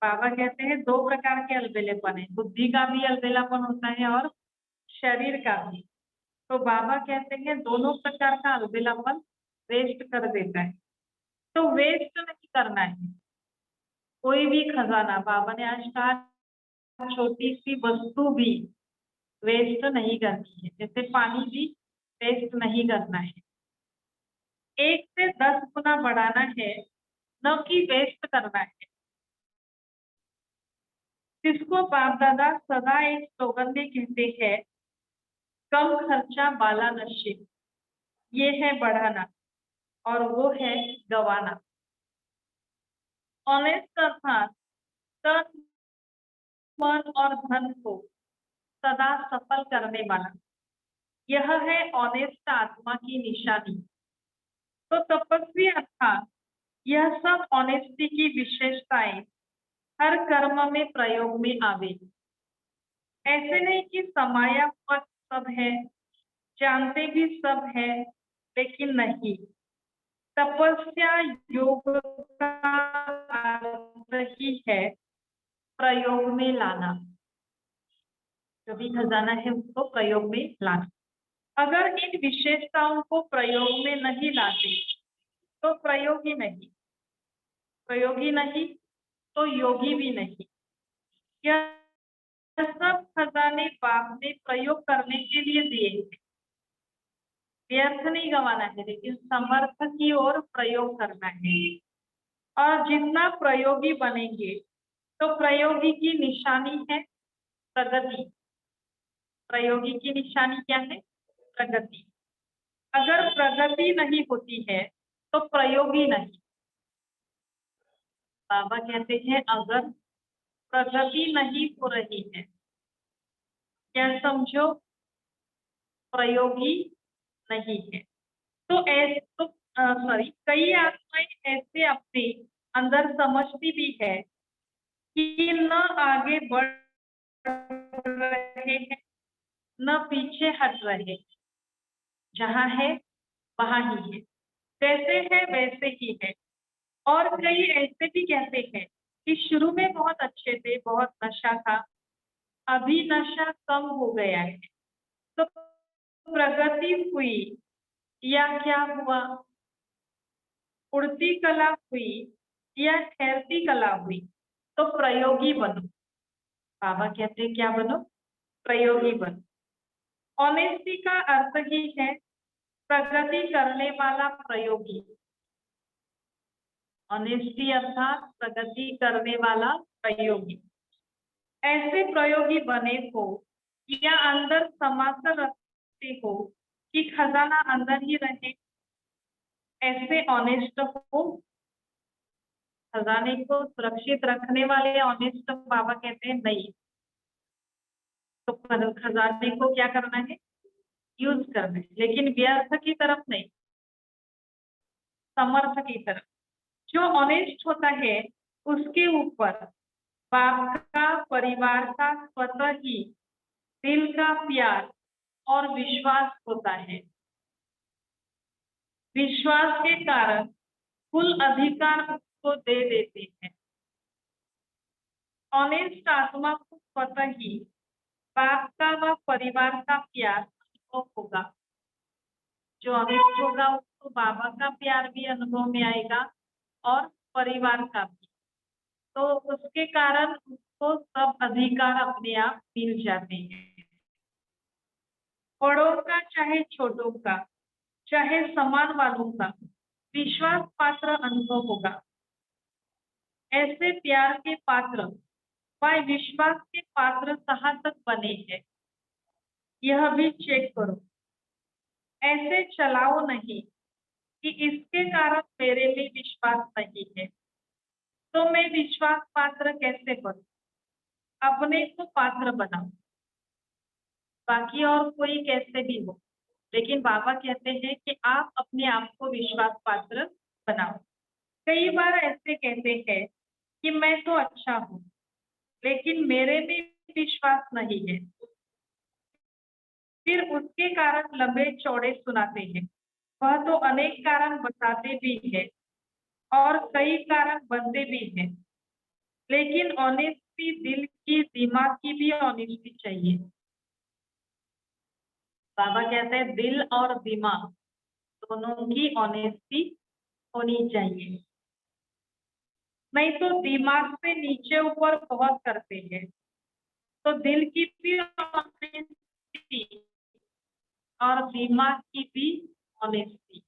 बाबा कहते हैं दो प्रकार के अलबेलेपन है, बुद्धि का भी अलबेलापन होता है और शरीर का भी। तो बाबा कहते हैं दोनों प्रकार का अलबेलापन वेस्ट कर देता है। तो वेस्ट नहीं करना है कोई भी खजाना। बाबा ने आज कहा छोटी सी वस्तु भी वेस्ट नहीं करनी है, जैसे पानी भी वेस्ट नहीं करना है। 1 से 10 गुना बढ़ाना है, न कि वेस्ट करना है। जिसको बाप दादा सदा एक स्लोगन में कहते हैं, कम खर्चा बाला नशीब, ये है बढ़ाना और वो है गवाना। ऑनेस्ट अर्थात तन मन और धन को सदा सफल करने वाला, यह है ऑनेस्ट आत्मा की निशानी। तो तपस्वी अर्थात यह सब ऑनेस्टी की विशेषताएं हर कर्म में प्रयोग में आवे। ऐसे नहीं कि समाया हुआ सब है, जानते भी सब है, लेकिन नहीं। तपस्या योग का अर्थ ही है प्रयोग में लाना। जो भी खजाना है उसको प्रयोग में लाना। अगर इन विशेषताओं को प्रयोग में नहीं लाते तो प्रयोगी नहीं, प्रयोगी नहीं तो योगी भी नहीं। यह सब खजाने बाप ने प्रयोग करने के लिए दिए हैं। व्यर्थ नहीं गंवाना है, लेकिन समर्थ की ओर प्रयोग करना है। और जितना प्रयोगी बनेंगे तो प्रयोगी की निशानी है प्रगति। प्रयोगी की निशानी क्या है? प्रगति। अगर प्रगति नहीं होती है तो प्रयोगी नहीं। बाबा कहते हैं अगर प्रगति नहीं हो रही है, क्या समझो? प्रयोगी नहीं है। तो ऐसे कई आत्माएं ऐसे अपने अंदर समझती भी है कि न आगे बढ़ रहे हैं न पीछे हट रहे, जहां है वहां ही है, जैसे है वैसे ही है। और कई ऐसे भी कहते हैं कि शुरू में बहुत अच्छे थे, बहुत नशा था, अभी नशा कम हो गया है। तो प्रगति हुई या क्या हुआ? उड़ती कला हुई या ठहरती कला हुई? तो प्रयोगी बनो। बाबा कहते हैं क्या बनो? प्रयोगी बनो। ऑनेस्टी का अर्थ ही है प्रगति करने वाला प्रयोगी। ऑनेस्टी अर्थात प्रगति करने वाला प्रयोगी। ऐसे प्रयोगी बने हो या अंदर समाकर रखते हो कि खजाना अंदर ही रहे, ऐसे ऑनेस्ट हो। खजाने को सुरक्षित रखने वाले ऑनेस्ट बाबा कहते हैं नहीं। तो खजाने को क्या करना है? यूज करना है, लेकिन व्यर्थ की तरफ नहीं, समर्थ की तरफ। जो ऑनेस्ट होता है उसके ऊपर बाप का, परिवार का, स्वतः ही दिल का प्यार और विश्वास होता है। विश्वास के कारण कुल अधिकार उसको दे देते हैं। ऑनेस्ट आत्मा को स्वतः ही बाप का व परिवार का प्यार अनुभव होगा। जो ऑनेस्ट होगा उसको बाबा का प्यार भी अनुभव में आएगा और परिवार का भी। तो उसके कारण उसको सब अधिकार अपने आप मिल जाते हैं। बड़ों का चाहे छोटों का, चाहे समान वालों का विश्वास पात्र अनुभव होगा। ऐसे प्यार के पात्र व विश्वास के पात्र कहाँ तक बने हैं, यह भी चेक करो। ऐसे चलाओ नहीं कि इसके कारण मेरे में विश्वास नहीं है, तो मैं विश्वास पात्र कैसे बनूं? अपने को पात्र बनाओ, बाकी और कोई कैसे भी हो, लेकिन बाबा कहते हैं कि आप अपने आप को विश्वास पात्र बनाओ। कई बार ऐसे कहते हैं कि मैं तो अच्छा हूँ, लेकिन मेरे में विश्वास नहीं है। फिर उसके कारण लंबे चौड़े सुनाते हैं। वह तो अनेक कारण बताते भी है और कई कारण बनते भी हैं, लेकिन ऑनेस्टी दिल की, दिमाग की भी ऑनेस्टी चाहिए। बाबा कहते हैं दिल और दिमाग दोनों की ऑनेस्टी होनी चाहिए। नहीं तो दिमाग से नीचे ऊपर बहुत करते हैं, तो दिल की भी ऑनेस्टी और दिमाग की भी ऑनेस्टी।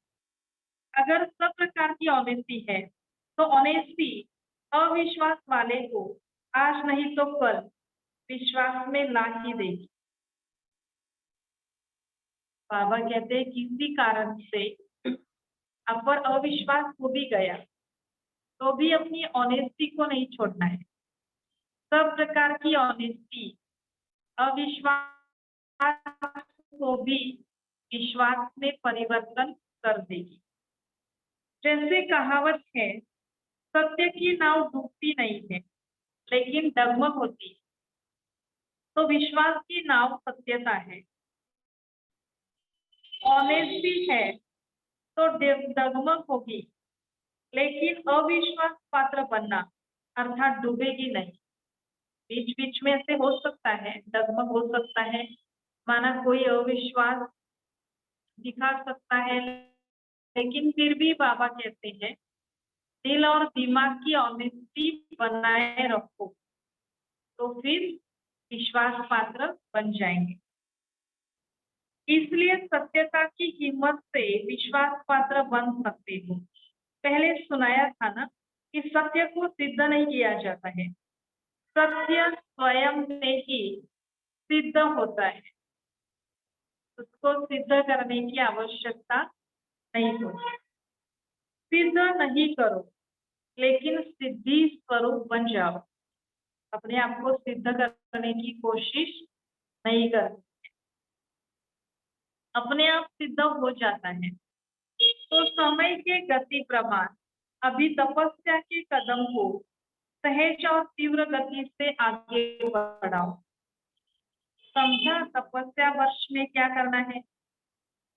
अगर सब प्रकार की ऑनेस्टी है तो ऑनेस्टी अविश्वास वाले को आज नहीं तो कल विश्वास में ला ही देगी। बाबा कहते हैं किसी कारण से अब पर अविश्वास हो भी गया तो भी अपनी ऑनेस्टी को नहीं छोड़ना है। सब प्रकार की ऑनेस्टी अविश्वास को भी विश्वास में परिवर्तन कर देगी। जैसे कहावत है, सत्य की नाव डूबती नहीं है लेकिन डगमग होती है। तो विश्वास की नाव सत्यता है। ऑनेस्टी है तो डगमग होगी, लेकिन अविश्वास पात्र बनना अर्थात डूबेगी नहीं। बीच बीच में ऐसे हो सकता है, डगमग हो सकता है, माना कोई अविश्वास दिखा सकता है, लेकिन फिर भी बाबा कहते हैं दिल और दिमाग की ऑनेस्टी बनाए रखो, तो फिर विश्वास पात्र बन जाएंगे। इसलिए सत्यता की कीमत से विश्वास पात्र बन सकते हो। पहले सुनाया था ना कि सत्य को सिद्ध नहीं किया जाता है, सत्य स्वयं में ही सिद्ध होता है, उसको सिद्ध करने की आवश्यकता नहीं होती। सिद्ध नहीं करो, लेकिन सिद्धि स्वरूप बन जाओ। अपने आप को सिद्ध करने की कोशिश नहीं कर, अपने आप सिद्ध हो जाता है। तो समय के गति प्रमाण अभी तपस्या के कदम को सहज और तीव्र गति से आगे बढ़ाओ। समझा तपस्या वर्ष में क्या करना है?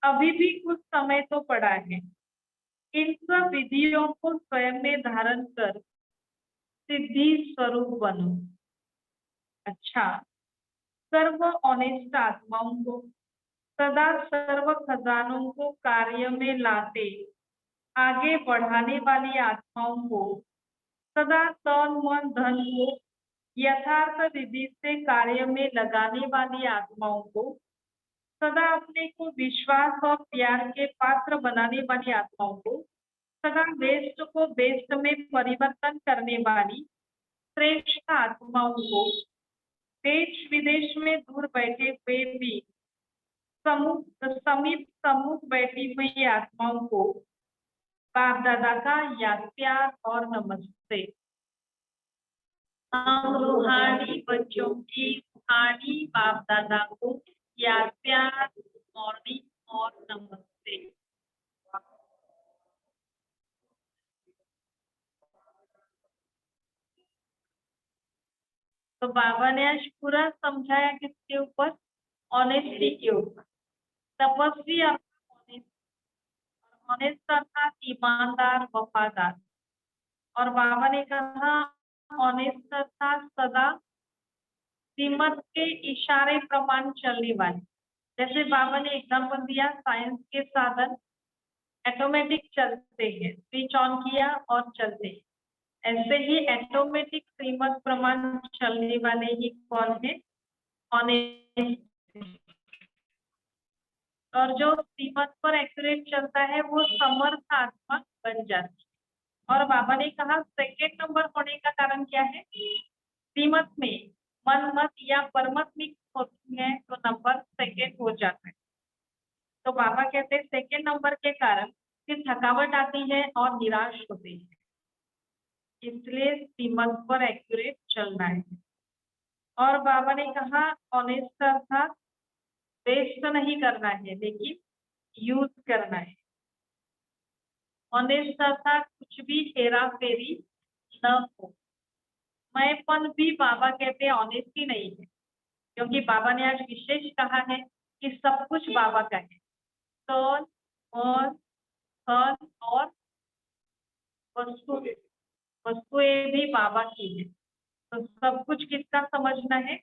अभी भी कुछ समय तो पड़ा है। इन सब विधियों को स्वयं में धारण कर सिद्धि स्वरूप बनो। अच्छा, सर्व ऑनेस्ट आत्माओं को सदा सर्व खजानों को कार्य में लाते आगे बढ़ाने वाली आत्माओं को, सदा तन मन धन को यथार्थ विधि से कार्य में लगाने वाली आत्माओं को, सदा अपने को विश्वास और प्यार के पात्र बनाने वाली आत्माओं को, सदा वेस्ट को बेस्ट में परिवर्तन करने वाली श्रेष्ठ आत्माओं को, देश विदेश में दूर बैठे हुए भी समीप सम्मुख बैठी हुई आत्माओं को बाप दादा का याद प्यार और नमस्ते। हम रूहानी बच्चों की रूहानी बाप दादा को याद प्यार मॉर्निंग और नमस्ते। तो बाबा ने आज पूरा समझाया किसके ऊपर? ऑनेस्टी के ऊपर। तपस्वी अर्थात ऑनेस्ट अर्थात ईमानदार वफादार। और बाबा ने कहा ऑनेस्ट अर्थात सदा कीमत के इशारे प्रमाण चलने वाले। जैसे बाबा ने एग्जाम्पल दिया, साइंस के साधन ऑटोमेटिक चलते हैं, स्विच ऑन किया और चलते हैं। ऐसे ही ऑटोमेटिक श्रीमत प्रमाण चलने वाले ही कौन है? ऑनेस्ट। और जो श्रीमत पर एक्यूरेट चलता है वो समर्थ आत्मा बन जाती है। और बाबा ने कहा सेकेंड नंबर होने का कारण क्या है? श्रीमत में मन मत या परमत मिक्स होती है तो नंबर सेकेंड हो जाता है। तो बाबा कहते हैं सेकेंड नंबर के कारण फिर थकावट आती है और निराश होते हैं, इसलिए श्रीमत पर एक्यूरेट चलना है। और बाबा ने कहा ऑनेस्ट अर्थात वेस्ट नहीं करना है, लेकिन यूज करना है। ऑनेस्ट अर्थात कुछ भी हेरा फेरी न हो। मैंपन भी बाबा कहते हैं ऑनेस्टी नहीं है, क्योंकि बाबा ने आज विशेष कहा है कि सब कुछ बाबा का है। तन मन धन और वस्तुएं भी बाबा की है। तो सब कुछ किसका समझना है?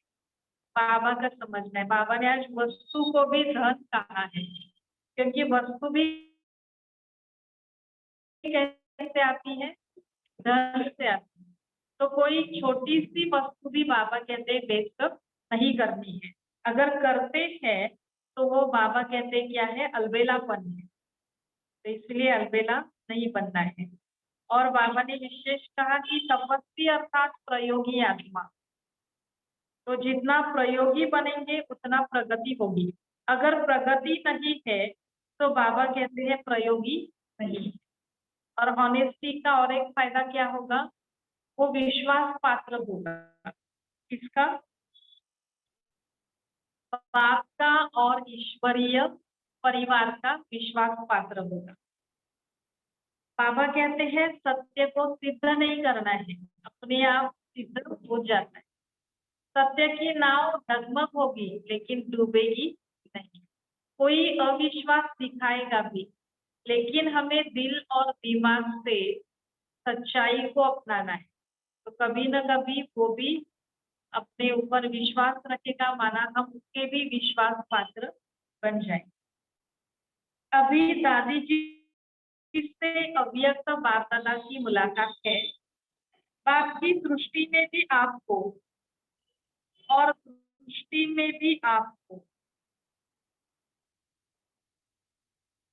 बाबा का समझना है। बाबा ने आज वस्तु को भी धन कहा है, क्योंकि वस्तु भी कैसे आती है? धन से आती है। तो कोई छोटी सी वस्तु भी बाबा कहते हैं वेस्ट नहीं करनी है। अगर करते हैं तो वो बाबा कहते हैं क्या है? अलबेलापन है। तो इसलिए अलबेला नहीं बनना है। और बाबा ने विशेष कहा कि तपस्वी अर्थात प्रयोगी आत्मा। तो जितना प्रयोगी बनेंगे उतना प्रगति होगी। अगर प्रगति नहीं है तो बाबा कहते हैं प्रयोगी नहीं। और ऑनेस्टी का और एक फायदा क्या होगा? वो विश्वास पात्र होगा। किसका? बाप का और ईश्वरीय परिवार का विश्वास पात्र होगा। बाबा कहते हैं सत्य को सिद्ध नहीं करना है, अपने आप सिद्ध हो जाता है। सत्य की नाव डगमग होगी लेकिन डूबेगी नहीं। कोई अविश्वास दिखाएगा भी, लेकिन हमें दिल और दिमाग से सच्चाई को अपनाना है। तो कभी न कभी वो भी अपने ऊपर विश्वास रखेगा, माना हम उसके भी विश्वास पात्र बन जाए। अभी दादी जी से अव्यक्त वार्तालाप की मुलाकात है। बाप की दृष्टि में भी आपको और दृष्टि में भी आपको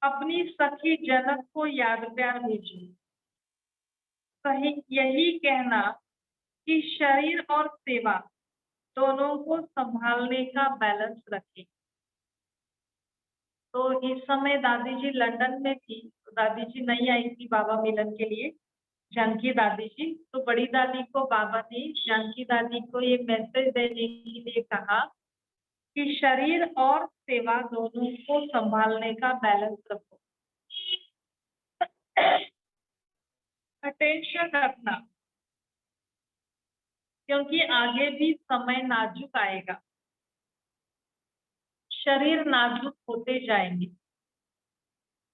अपनी सखी जनक को याद प्यार भेजिए। सही यही कहना कि शरीर और सेवा दोनों को संभालने का बैलेंस रखें। तो इस समय दादी जी लंदन में थी, तो दादी जी नहीं आई थी बाबा मिलन के लिए, जानकी दादी जी। तो बड़ी दादी को बाबा ने जानकी दादी को ये मैसेज देने के लिए कहा कि शरीर और सेवा दोनों को संभालने का बैलेंस रखो। अटेंशन रखना, क्योंकि आगे भी समय नाजुक आएगा। शरीर नाजुक होते जाएंगे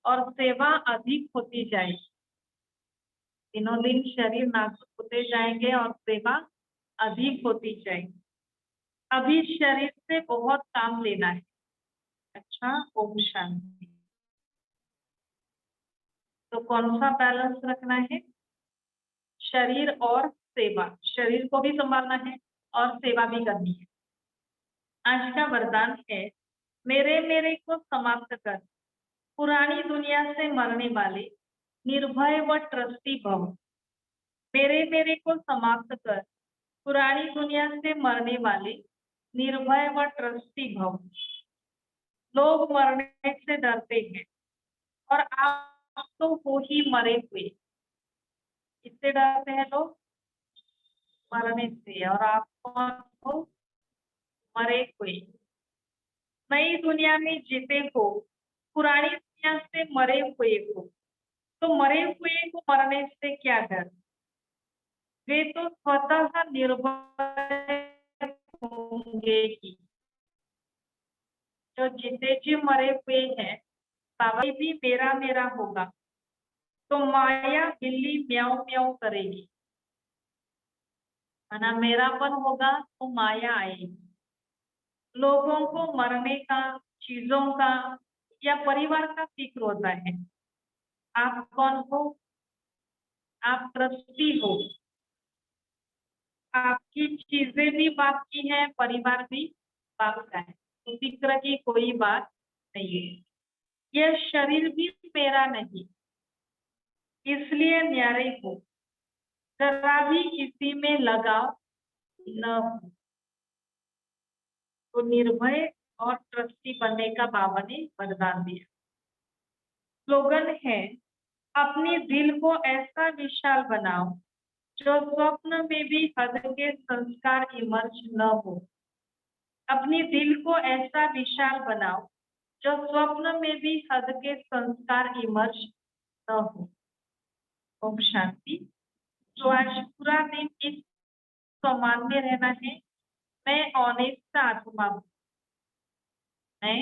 और सेवा अधिक होती जाएगी। दिनों दिन शरीर नाजुक होते जाएंगे और सेवा अधिक होती जाएगी। अभी शरीर से बहुत काम लेना है। अच्छा, ओम शांति। तो कौन सा बैलेंस रखना है? शरीर और सेवा। शरीर को भी संभालना है और सेवा भी करनी है। आज का वरदान है, मेरे मेरे को समाप्त कर, पुरानी दुनिया से मरने वाले निर्भय व ट्रस्टी भव। मेरे मेरे को समाप्त कर, पुरानी दुनिया से मरने वाले निर्भय व ट्रस्टी भव। लोग मरने से डरते हैं और आप तो हो ही मरे हुए। किससे डरते हैं लोग? मरने से। और आप कौन हो? मरे हुए। नई दुनिया में जीते हो, पुरानी दुनिया से मरे हुए हो। तो मरे हुए को मरने से क्या डर? वे तो स्वतः निर्भय होंगे ही। जो जीते जी मरे हुए हैं, बाबा भी मेरा मेरा होगा, तो माया बिल्ली म्याऊ म्याऊ करेगी। है ना, मेरापन होगा तो माया आएगी। लोगों को मरने का, चीजों का या परिवार का फिक्र होता है। आप कौन हो? आप ट्रस्टी हो। आपकी चीजें भी बाप की है, परिवार भी बाप का है, तो फिक्र की कोई बात नहीं है। यह शरीर भी मेरा नहीं, इसलिए न्यारे हो, जरा भी किसी में लगाव न हो। तो निर्भय और ट्रस्टी बनने का बाबा ने वरदान दिया। स्लोगन है, अपने दिल को ऐसा विशाल बनाओ जो स्वप्न में भी हद के संस्कार इमर्ज न हो। अपनी दिल को ऐसा विशाल बनाओ जो स्वप्न में भी हद के संस्कार इमर्ज न हो। ओम शांति। तो आज पूरा दिन इस सम्मान में रहना है। मैं ऑनेस्ट आत्मा हूँ। मैं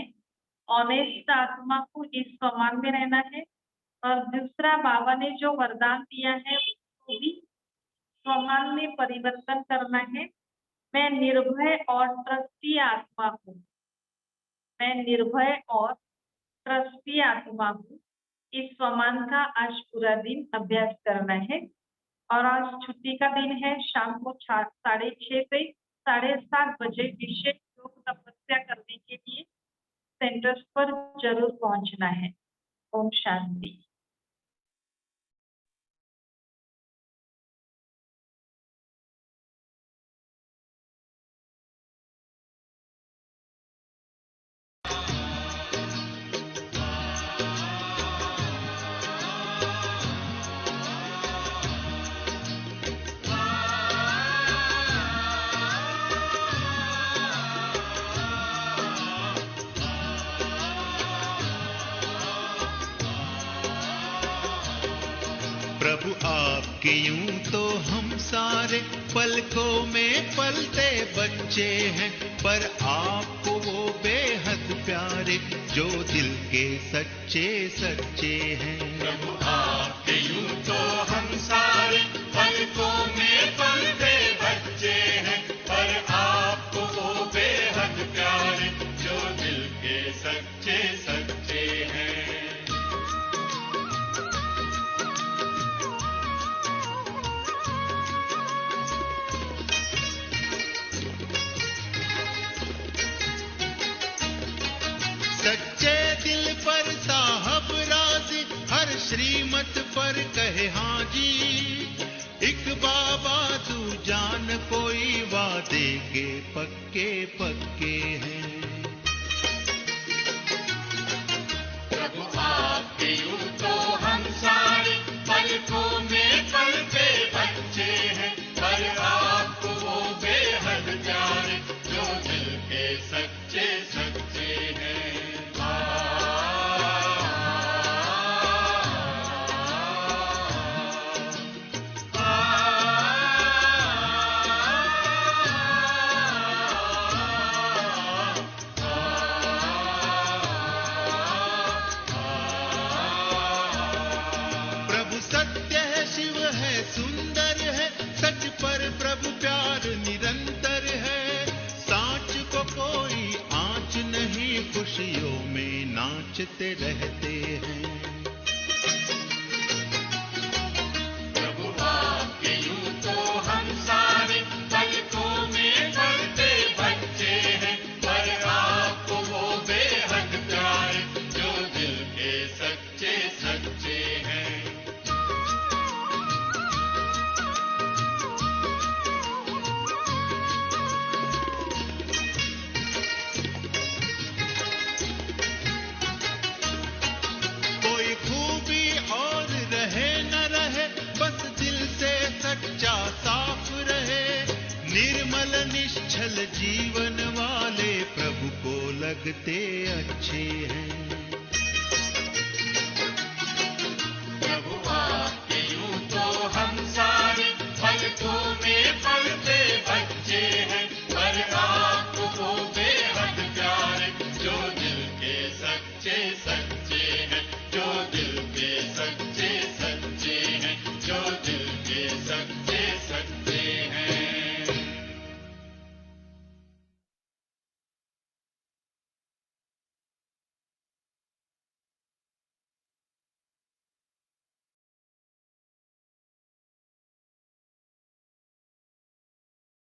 ऑनेस्ट आत्मा को इस सम्मान में रहना है। और दूसरा, बाबा ने जो वरदान दिया है उसको भी सम्मान में परिवर्तन करना है। मैं निर्भय और ट्रस्टी आत्मा हूँ। मैं निर्भय और ट्रस्टी आत्मा हूँ। इस सम्मान का आज पूरा दिन अभ्यास करना है। और आज छुट्टी का दिन है। शाम को 6:30 से 7:30 बजे विशेष योग तपस्या करने के लिए सेंटर्स पर जरूर पहुंचना है। ओम शांति। प्रभु आपके यूं तो हम सारे पलकों में पलते बच्चे हैं, पर आपको वो बेहद प्यारे जो दिल के सच्चे सच्चे हैं। प्रभु आपके यूं तो हम सारे पलकों में पलते बच्चे हैं, पर आपको वो बेहद प्यारे जो दिल के सच्चे सच्चे हैं। सच्चे दिल पर साहब राजी, हर श्रीमत पर कहे हाँ जी। एक बाबा तू जान कोई वादे के पक्के पक्के हैं। प्रभु आपके यूं तो हम सारे पलकों में पलते बच्चे हैं, पर आपको वो बेहद प्यारे जो दिल के सच्चे सच्चे हैं। प्रभु सत्य है, शिव है, सुंदर है, सच पर प्रभु प्यार निरंतर है। सांच को कोई आँच नहीं, खुशियों में नाचते रहते हैं। प्रभु आपके यूं तो हम सारे पलकों में पलते बच्चे हैं, पर आपको वो बेहद प्यारे जो दिल के सच्चे सच्चे हैं। कोई खूबी और रहे न रहे, बस दिल से सच्चा साफ रहे। निर्मल निश्चल जीवन वाले प्रभु को लगते अच्छे हैं।